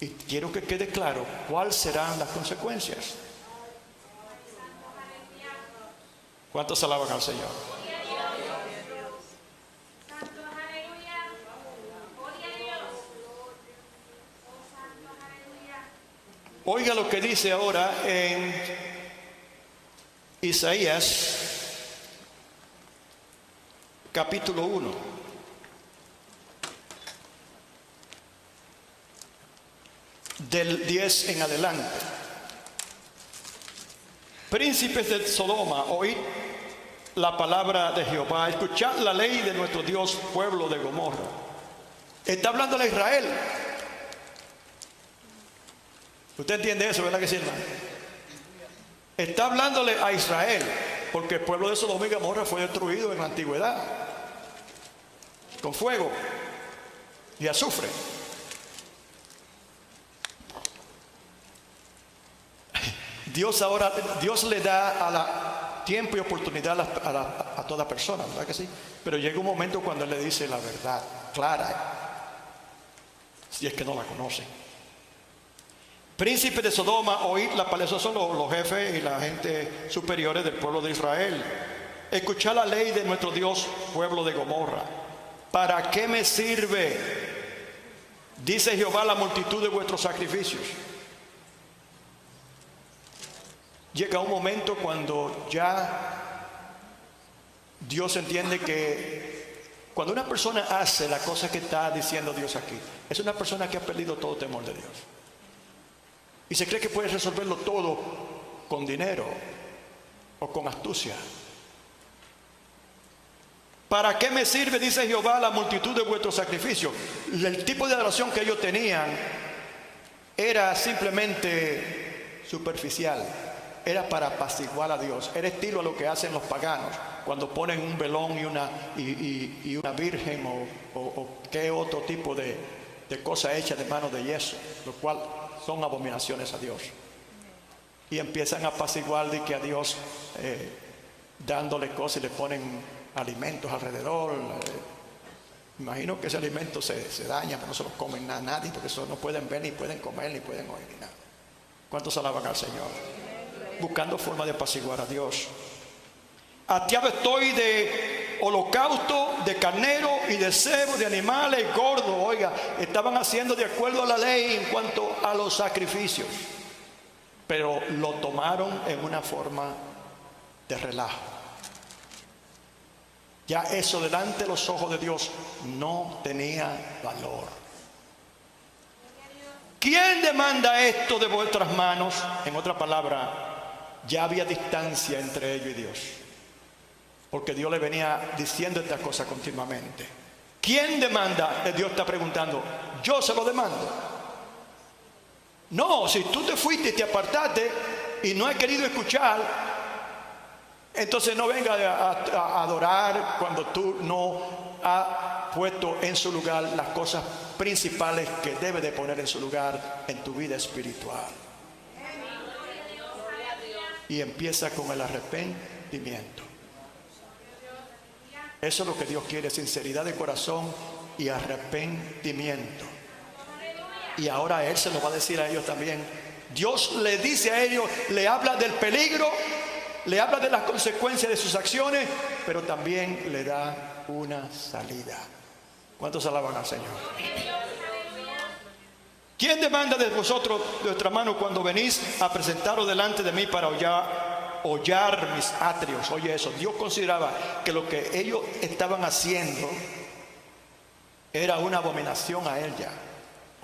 Y quiero que quede claro cuáles serán las consecuencias. ¿Cuántos alaban al Señor? Oiga lo que dice ahora en Isaías capítulo 1. Del 10 en adelante. Príncipes de Sodoma, oíd la palabra de Jehová, escuchad la ley de nuestro Dios, pueblo de Gomorra. Está hablando a Israel. ¿Usted entiende eso, verdad que sí, hermano? Está hablándole a Israel, porque el pueblo de Sodoma y Gomorra fue destruido en la antigüedad con fuego y azufre. Dios le da tiempo y oportunidad a toda persona, ¿verdad que sí? Pero llega un momento cuando Él le dice la verdad clara, si es que no la conoce. Príncipes de Sodoma, oíd la palabra. Esos son los jefes y la gente superiores del pueblo de Israel. Escuchad la ley de nuestro Dios, pueblo de Gomorra. ¿Para qué me sirve, dice Jehová, la multitud de vuestros sacrificios? Llega un momento cuando ya Dios entiende que cuando una persona hace la cosa que está diciendo Dios aquí, es una persona que ha perdido todo temor de Dios. Y se cree que puede resolverlo todo con dinero o con astucia. ¿Para qué me sirve, dice Jehová, la multitud de vuestros sacrificios? El tipo de adoración que ellos tenían era simplemente superficial. Era para apaciguar a Dios. Era estilo a lo que hacen los paganos cuando ponen un velón y una virgen o qué otro tipo de cosa hecha de mano de yeso, lo cual son abominaciones a Dios. Y empiezan a apaciguar de que a Dios dándole cosas y le ponen alimentos alrededor. Imagino que ese alimento se daña, pero no se lo comen a nadie, porque eso no pueden ver, ni pueden comer, ni pueden oír, ni nada. ¿Cuántos alaban al Señor? Buscando forma de apaciguar a Dios. Hastiado estoy de holocausto, de carnero y de cebo, de animales gordos. Oiga, estaban haciendo de acuerdo a la ley en cuanto a los sacrificios, pero lo tomaron en una forma de relajo. Ya eso delante de los ojos de Dios no tenía valor. ¿Quién demanda esto de vuestras manos? En otra palabra, ya había distancia entre ellos y Dios, porque Dios le venía diciendo estas cosas continuamente. ¿Quién demanda? Dios está preguntando. Yo se lo demando. No, si tú te fuiste y te apartaste y no has querido escuchar, entonces no venga a adorar cuando tú no has puesto en su lugar las cosas principales que debe de poner en su lugar en tu vida espiritual. Y empieza con el arrepentimiento. Eso es lo que Dios quiere, sinceridad de corazón y arrepentimiento. Y ahora Él se lo va a decir a ellos también. Dios le dice a ellos, le habla del peligro, le habla de las consecuencias de sus acciones, pero también le da una salida. ¿Cuántos alaban al Señor? ¿Quién demanda de vosotros de vuestra mano cuando venís a presentaros delante de mí para hollar mis atrios? Oye eso, Dios consideraba que lo que ellos estaban haciendo era una abominación a Él ya.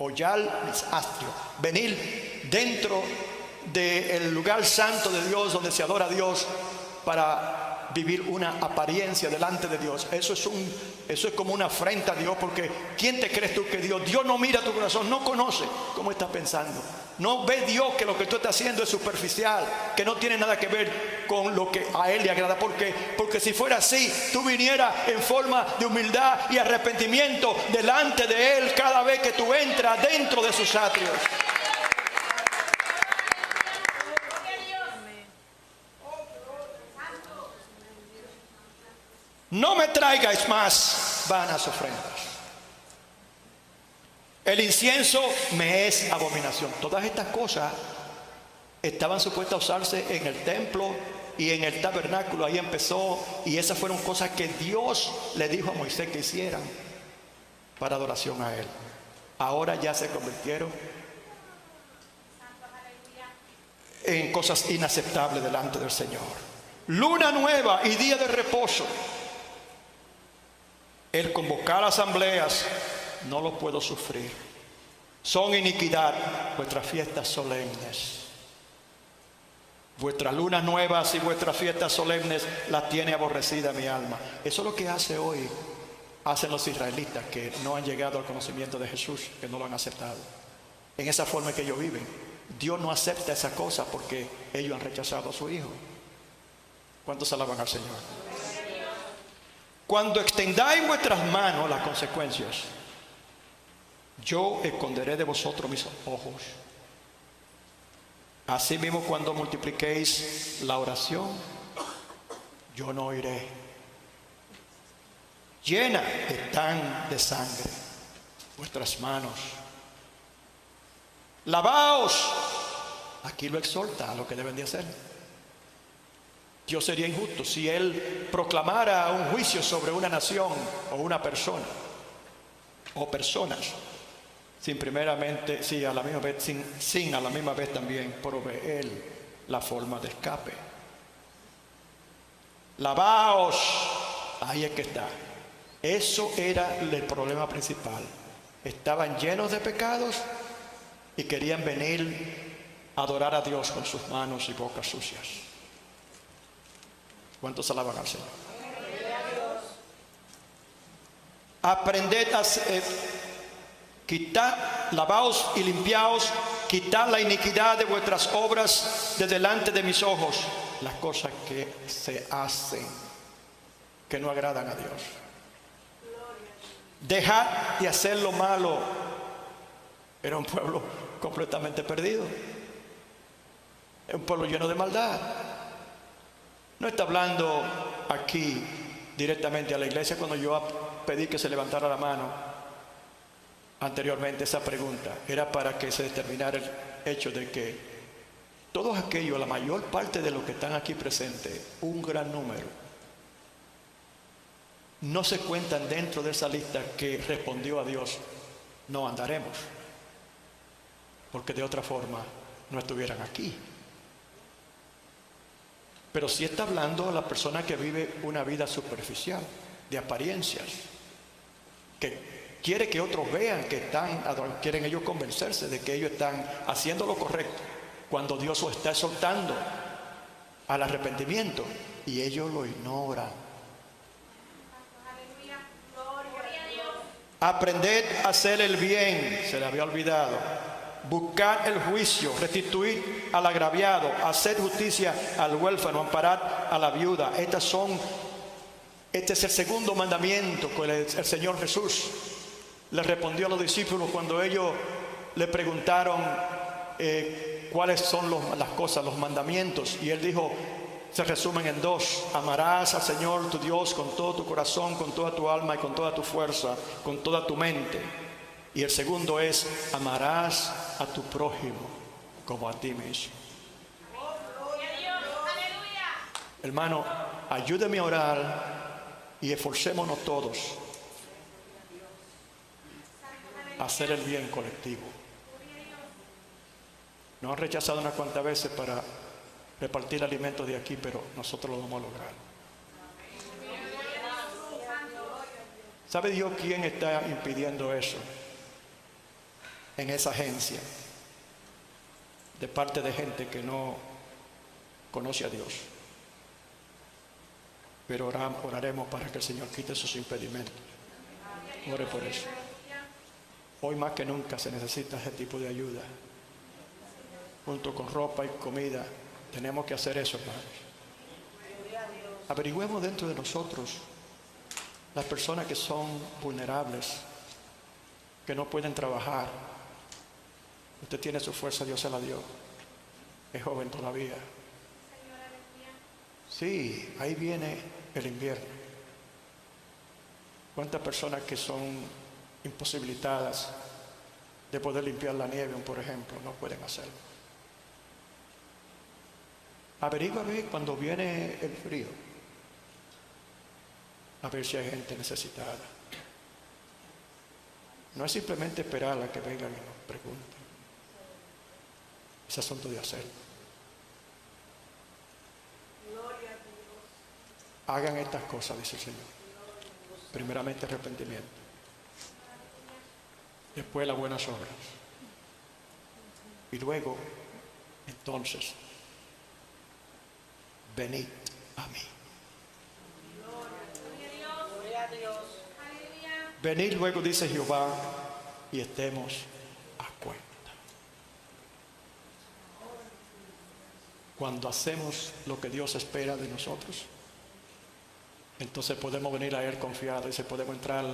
Hollar mis atrios, venir dentro del lugar santo de Dios donde se adora a Dios para vivir una apariencia delante de Dios. Eso es como una afrenta a Dios, porque ¿quién te crees tú que Dios? Dios no mira tu corazón, no conoce cómo estás pensando. No ve Dios que lo que tú estás haciendo es superficial, que no tiene nada que ver con lo que a Él le agrada. Porque si fuera así, tú vinieras en forma de humildad y arrepentimiento delante de Él cada vez que tú entras dentro de sus atrios. No me traigáis más vanas ofrendas. El incienso me es abominación. Todas estas cosas estaban supuestas a usarse en el templo y en el tabernáculo. Ahí empezó, y esas fueron cosas que Dios le dijo a Moisés que hicieran para adoración a Él. Ahora ya se convirtieron en cosas inaceptables delante del Señor. Luna nueva y día de reposo. El convocar asambleas no lo puedo sufrir. Son iniquidad vuestras fiestas solemnes. Vuestras lunas nuevas y vuestras fiestas solemnes las tiene aborrecida mi alma. Eso es lo que hacen los israelitas que no han llegado al conocimiento de Jesús, que no lo han aceptado. En esa forma que ellos viven. Dios no acepta esa cosa porque ellos han rechazado a su Hijo. ¿Cuántos alaban al Señor? Cuando extendáis vuestras manos, las consecuencias, yo esconderé de vosotros mis ojos. Asimismo, cuando multipliquéis la oración, yo no oiré. Llenas están de sangre vuestras manos. Lavaos. Aquí lo exhorta a lo que deben de hacer. Dios sería injusto si Él proclamara un juicio sobre una nación o una persona o personas sin primeramente, sí, a la misma vez, sin a la misma vez también proveer la forma de escape. Lavaos, ahí es que está. Eso era el problema principal. Estaban llenos de pecados y querían venir a adorar a Dios con sus manos y bocas sucias. ¿Cuántos alaban al Señor? Aprended a quitad, lavaos y limpiaos, quitad la iniquidad de vuestras obras de delante de mis ojos, las cosas que se hacen que no agradan a Dios. Dejad de hacer lo malo. Era un pueblo completamente perdido, un pueblo lleno de maldad. No está hablando aquí directamente a la iglesia. Cuando yo pedí que se levantara la mano anteriormente, esa pregunta era para que se determinara el hecho de que todos aquellos, la mayor parte de los que están aquí presentes, un gran número, no se cuentan dentro de esa lista que respondió a Dios: no andaremos, porque de otra forma no estuvieran aquí. Pero sí está hablando a la persona que vive una vida superficial, de apariencias, que quiere que otros vean que quieren ellos convencerse de que ellos están haciendo lo correcto, cuando Dios los está exhortando al arrepentimiento y ellos lo ignoran. Aprended a hacer el bien, se le había olvidado. Buscar el juicio, restituir al agraviado, hacer justicia al huérfano, amparar a la viuda. Este es el segundo mandamiento que el Señor Jesús le respondió a los discípulos cuando ellos le preguntaron cuáles son las cosas, los mandamientos. Y Él dijo, se resumen en dos: amarás al Señor tu Dios con todo tu corazón, con toda tu alma y con toda tu fuerza, con toda tu mente. Y el segundo es: amarás a tu prójimo como a ti mismo. Hermano, ayúdeme a orar y esforcémonos todos a hacer el bien colectivo. Nos han rechazado unas cuantas veces para repartir alimentos de aquí, pero nosotros lo vamos a lograr. ¿Sabe Dios quién está impidiendo eso? En esa agencia, de parte de gente que no conoce a Dios. pero oraremos para que el Señor quite sus impedimentos. Ore por eso. Hoy más que nunca se necesita ese tipo de ayuda. Junto con ropa y comida, tenemos que hacer eso, hermanos. Averigüemos dentro de nosotros las personas que son vulnerables, que no pueden trabajar. Usted tiene su fuerza, Dios se la dio. Es joven todavía. Sí, ahí viene el invierno. ¿Cuántas personas que son imposibilitadas de poder limpiar la nieve, por ejemplo, no pueden hacerlo? Averigua bien cuando viene el frío, a ver si hay gente necesitada. No es simplemente esperar a que vengan y nos pregunten. Es asunto de hacerlo. Hagan estas cosas, dice el Señor. Primeramente arrepentimiento. Después las buenas obras. Y luego, entonces, venid a mí. Venid luego, dice Jehová, y estemos a cuenta. Cuando hacemos lo que Dios espera de nosotros, entonces podemos venir a Él confiados y se podemos entrar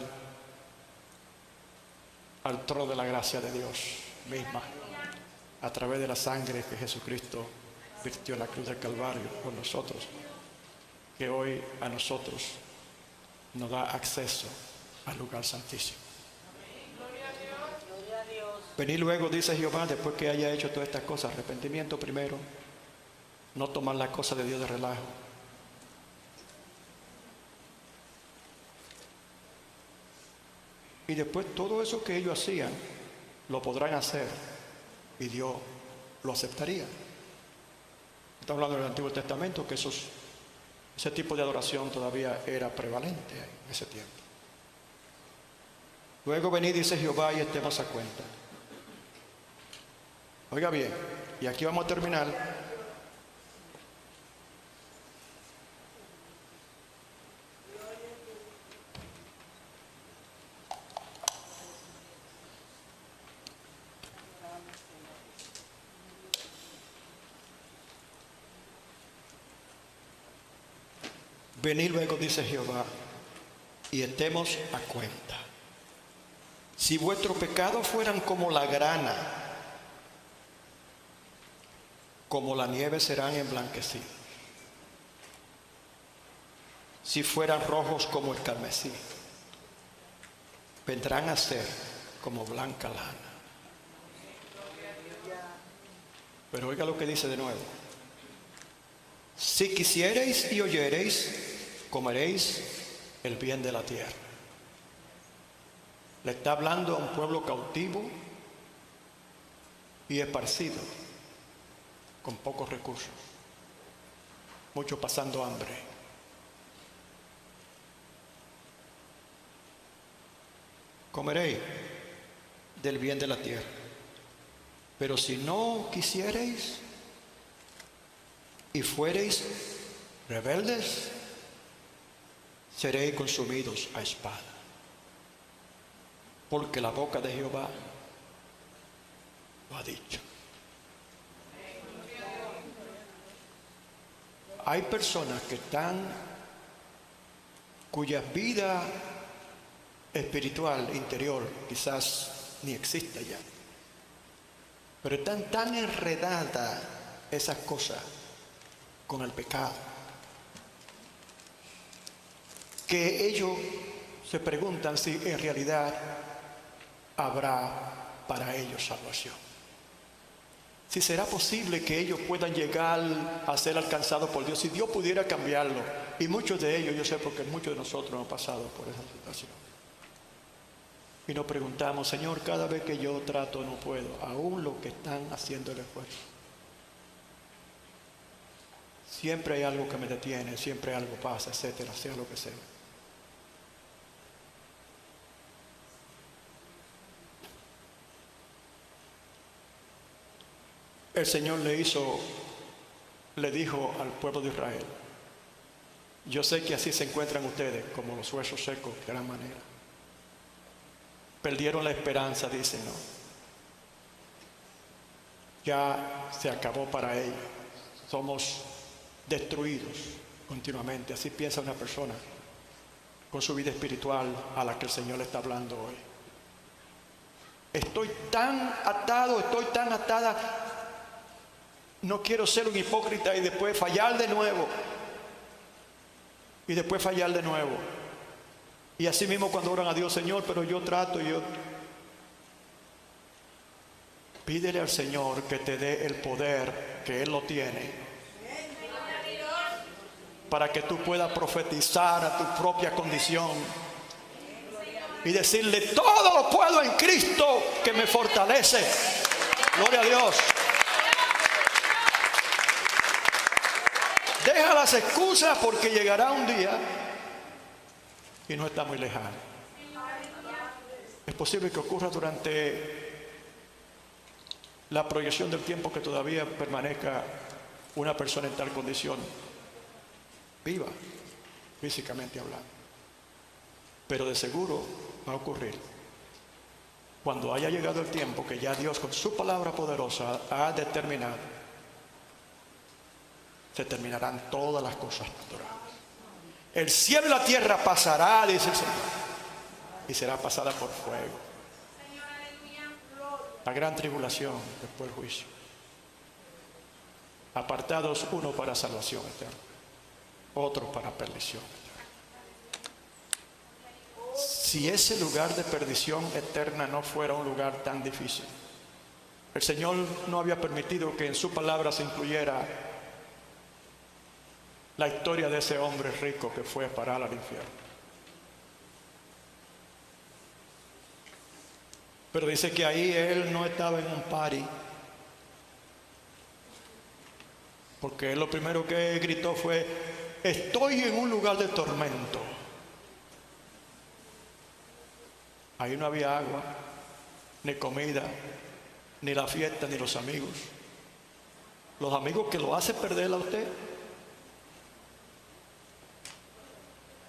al trono de la gracia de Dios misma, a través de la sangre que Jesucristo vertió en la cruz del Calvario por nosotros, que hoy a nosotros nos da acceso al lugar santísimo. Venid luego, dice Jehová, después que haya hecho todas estas cosas, arrepentimiento primero, no tomar las cosas de Dios de relajo. Y después todo eso que ellos hacían, lo podrán hacer y Dios lo aceptaría. Estamos hablando del Antiguo Testamento, que ese tipo de adoración todavía era prevalente en ese tiempo. Luego venid, dice Jehová, y estemos a cuenta. Oiga bien, y aquí vamos a terminar. Venid luego, dice Jehová, y estemos a cuenta. Si vuestros pecados fueran como la grana, como la nieve serán emblanquecidos. Si fueran rojos como el carmesí, vendrán a ser como blanca lana. Pero oiga lo que dice de nuevo. Si quisiereis y oyereis, comeréis el bien de la tierra. Le está hablando a un pueblo cautivo y esparcido, con pocos recursos, muchos pasando hambre. Comeréis del bien de la tierra. Pero si no quisiereis y fuereis rebeldes, seréis consumidos a espada. Porque la boca de Jehová lo ha dicho. Hay personas que cuya vida espiritual interior quizás ni exista ya, pero están tan enredadas esas cosas con el pecado que ellos se preguntan si en realidad habrá para ellos salvación. Si será posible que ellos puedan llegar a ser alcanzados por Dios, si Dios pudiera cambiarlo. Y muchos de ellos, yo sé porque muchos de nosotros hemos pasado por esa situación. Y nos preguntamos, Señor, cada vez que yo trato no puedo, aún los que están haciendo el esfuerzo. Siempre hay algo que me detiene, siempre algo pasa, etcétera, sea lo que sea. El Señor le dijo al pueblo de Israel, Yo sé que así se encuentran ustedes, como los huesos secos, de gran manera. Perdieron la esperanza, dicen, ¿no? Ya se acabó para ellos. Somos destruidos continuamente. Así piensa una persona con su vida espiritual a la que el Señor le está hablando hoy. Estoy tan atado, estoy tan atada. No quiero ser un hipócrita y después fallar de nuevo. Y después fallar de nuevo. Y así mismo cuando oran a Dios, Señor, pero yo trato, pídele al Señor que te dé el poder que Él lo tiene, para que tú puedas profetizar a tu propia condición y decirle: todo lo puedo en Cristo que me fortalece. Gloria a Dios. Deja las excusas, porque llegará un día, y no está muy lejano. Es posible que ocurra durante la proyección del tiempo que todavía permanezca una persona en tal condición, viva, físicamente hablando. Pero de seguro va a ocurrir cuando haya llegado el tiempo que ya Dios, con su palabra poderosa, ha determinado. Se terminarán todas las cosas naturales. El cielo y la tierra pasará, dice el Señor, y será pasada por fuego. La gran tribulación, después el juicio. Apartados, uno para salvación eterna, otro para perdición eterna. Si ese lugar de perdición eterna no fuera un lugar tan difícil, el Señor no había permitido que en su palabra se incluyera la historia de ese hombre rico que fue a parar al infierno. Pero dice que ahí él no estaba en un party, porque él lo primero que gritó fue: estoy en un lugar de tormento. Ahí no había agua, ni comida, ni la fiesta, ni los amigos. Los amigos que lo hacen perder a usted.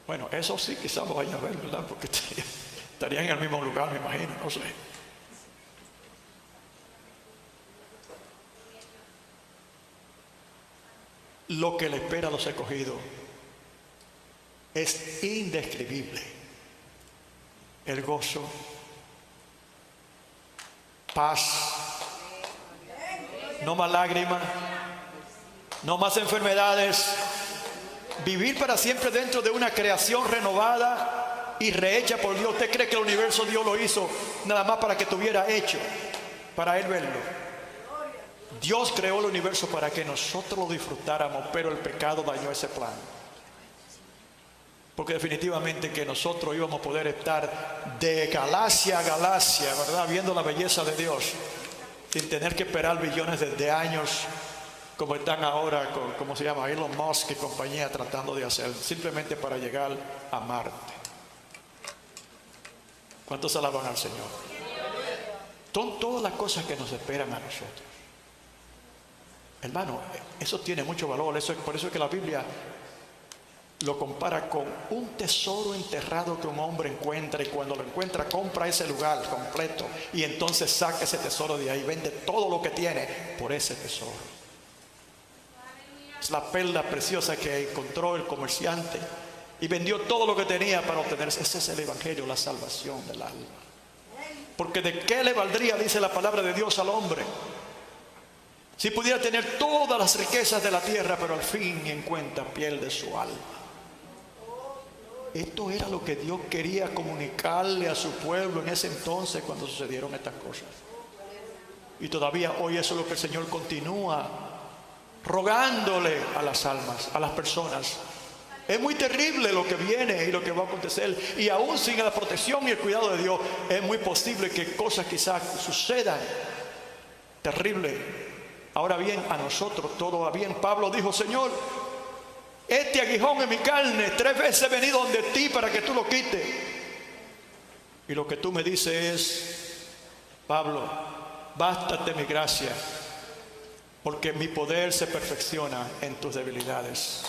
Bueno, eso sí, quizás lo vayan a ver, ¿verdad? Porque estarían en el mismo lugar, me imagino, no sé. Lo que le espera a los escogidos es indescribible. El gozo, paz, no más lágrimas, no más enfermedades. Vivir para siempre dentro de una creación renovada y rehecha por Dios. ¿Usted cree que el universo Dios lo hizo nada más para que estuviera hecho, para Él verlo? Dios creó el universo para que nosotros lo disfrutáramos, pero el pecado dañó ese plan. Porque definitivamente que nosotros íbamos a poder estar de galaxia a galaxia, ¿verdad? Viendo la belleza de Dios, sin tener que esperar billones de años, como están ahora, como se llama, Elon Musk y compañía, tratando de hacer, simplemente para llegar a Marte. ¿Cuántos alaban al Señor? Son todas las cosas que nos esperan a nosotros. Hermano, eso tiene mucho valor. Por eso es que la Biblia lo compara con un tesoro enterrado que un hombre encuentra, y cuando lo encuentra compra ese lugar completo y entonces saca ese tesoro de ahí, vende todo lo que tiene por ese tesoro. Es la perla preciosa que encontró el comerciante y vendió todo lo que tenía para obtener. Ese es el evangelio, la salvación del alma. Porque de qué le valdría, dice la palabra de Dios, al hombre si pudiera tener todas las riquezas de la tierra, pero al fin y en cuenta pierde su alma. Esto era lo que Dios quería comunicarle a su pueblo en ese entonces, cuando sucedieron estas cosas. Y todavía hoy eso es lo que el Señor continúa rogándole a las almas, a las personas. Es muy terrible lo que viene y lo que va a acontecer, y aún sin la protección y el cuidado de Dios es muy posible que cosas quizás sucedan terrible. Ahora bien, a nosotros todo va bien. Pablo dijo: Señor, este aguijón en mi carne, 3 veces he venido donde ti para que tú lo quites. Y lo que tú me dices es: Pablo, bástate mi gracia, porque mi poder se perfecciona en tus debilidades.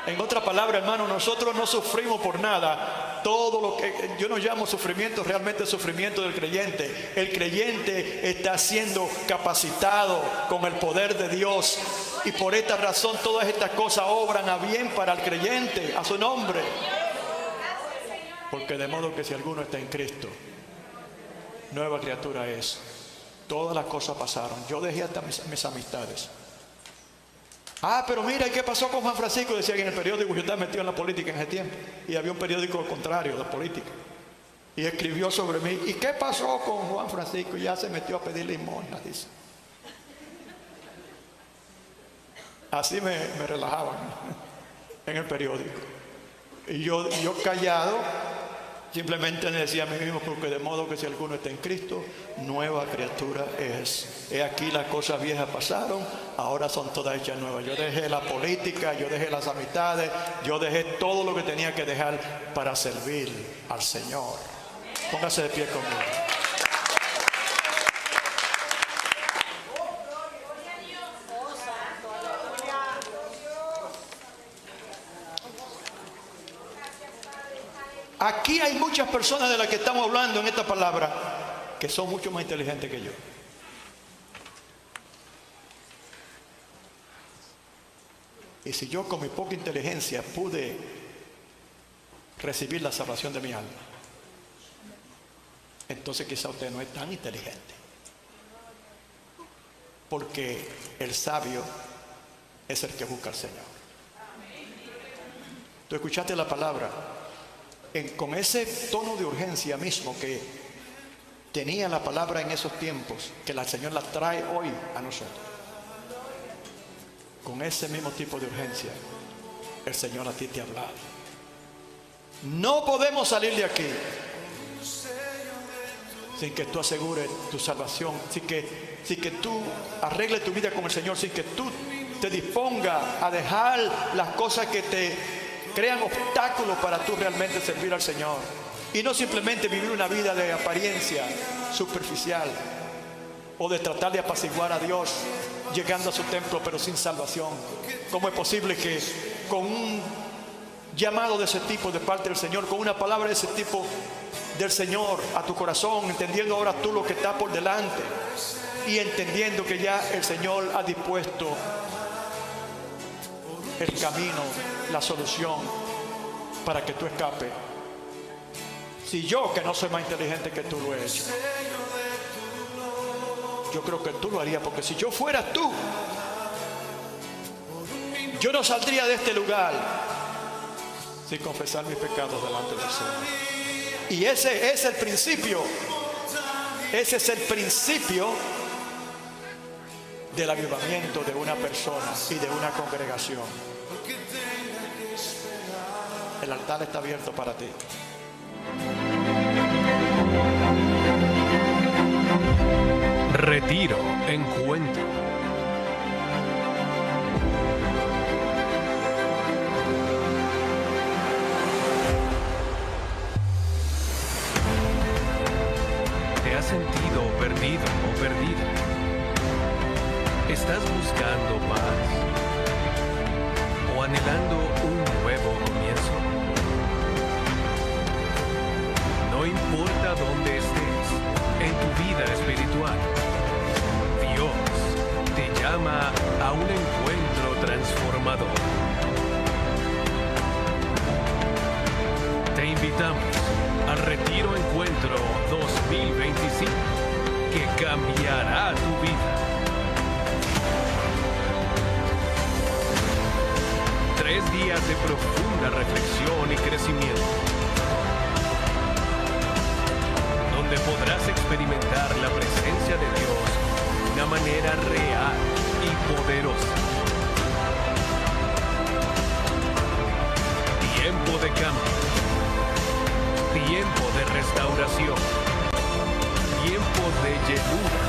En otra palabra, hermano, nosotros no sufrimos por nada. Todo lo que yo no llamo sufrimiento, realmente es sufrimiento del creyente. El creyente está siendo capacitado con el poder de Dios. Y por esta razón todas estas cosas obran a bien para el creyente, a su nombre. Porque de modo que si alguno está en Cristo, nueva criatura es. Todas las cosas pasaron. Yo dejé hasta mis amistades. Pero mira, ¿qué pasó con Juan Francisco? Decía que en el periódico, yo estaba metido en la política en ese tiempo. Y había un periódico contrario, la política. Y escribió sobre mí. ¿Y qué pasó con Juan Francisco? Ya se metió a pedir limosna, dice. Así me relajaban en el periódico. Y yo callado, simplemente le decía a mí mismo, porque de modo que si alguno está en Cristo, nueva criatura es. He aquí las cosas viejas pasaron, ahora son todas hechas nuevas. Yo dejé la política, yo dejé las amistades, yo dejé todo lo que tenía que dejar para servir al Señor. Póngase de pie conmigo. Aquí hay muchas personas de las que estamos hablando en esta palabra que son mucho más inteligentes que yo. Y si yo con mi poca inteligencia pude recibir la salvación de mi alma, entonces quizá usted no es tan inteligente. Porque el sabio es el que busca al Señor. ¿Tú escuchaste la palabra? Con ese tono de urgencia mismo que tenía la palabra en esos tiempos, que el Señor la trae hoy a nosotros. Con ese mismo tipo de urgencia, el Señor a ti te ha hablado. No podemos salir de aquí sin que tú asegures tu salvación, sin que tú arregles tu vida con el Señor, sin que tú te dispongas a dejar las cosas que te crean obstáculos para tú realmente servir al Señor. Y no simplemente vivir una vida de apariencia superficial o de tratar de apaciguar a Dios llegando a su templo pero sin salvación. ¿Cómo es posible que con un llamado de ese tipo de parte del Señor, con una palabra de ese tipo del Señor a tu corazón, entendiendo ahora tú lo que está por delante y entendiendo que ya el Señor ha dispuesto el camino, la solución para que tú escapes? Si yo, que no soy más inteligente que tú, lo he hecho, yo creo que tú lo harías, porque si yo fuera tú, yo no saldría de este lugar sin confesar mis pecados delante del Señor. Y ese es el principio, ese es el principio del avivamiento de una persona y de una congregación. El altar está abierto para ti. Retiro, encuentro. ¿Te has sentido perdido o perdida? ¿Estás buscando paz o anhelando un nuevo comienzo? No importa dónde estés en tu vida espiritual, Dios te llama a un encuentro transformador. Te invitamos al Retiro Encuentro 2025, que cambiará tu vida. 3 días de profunda reflexión y crecimiento, donde podrás experimentar la presencia de Dios de una manera real y poderosa. Tiempo de cambio, tiempo de restauración, tiempo de llenura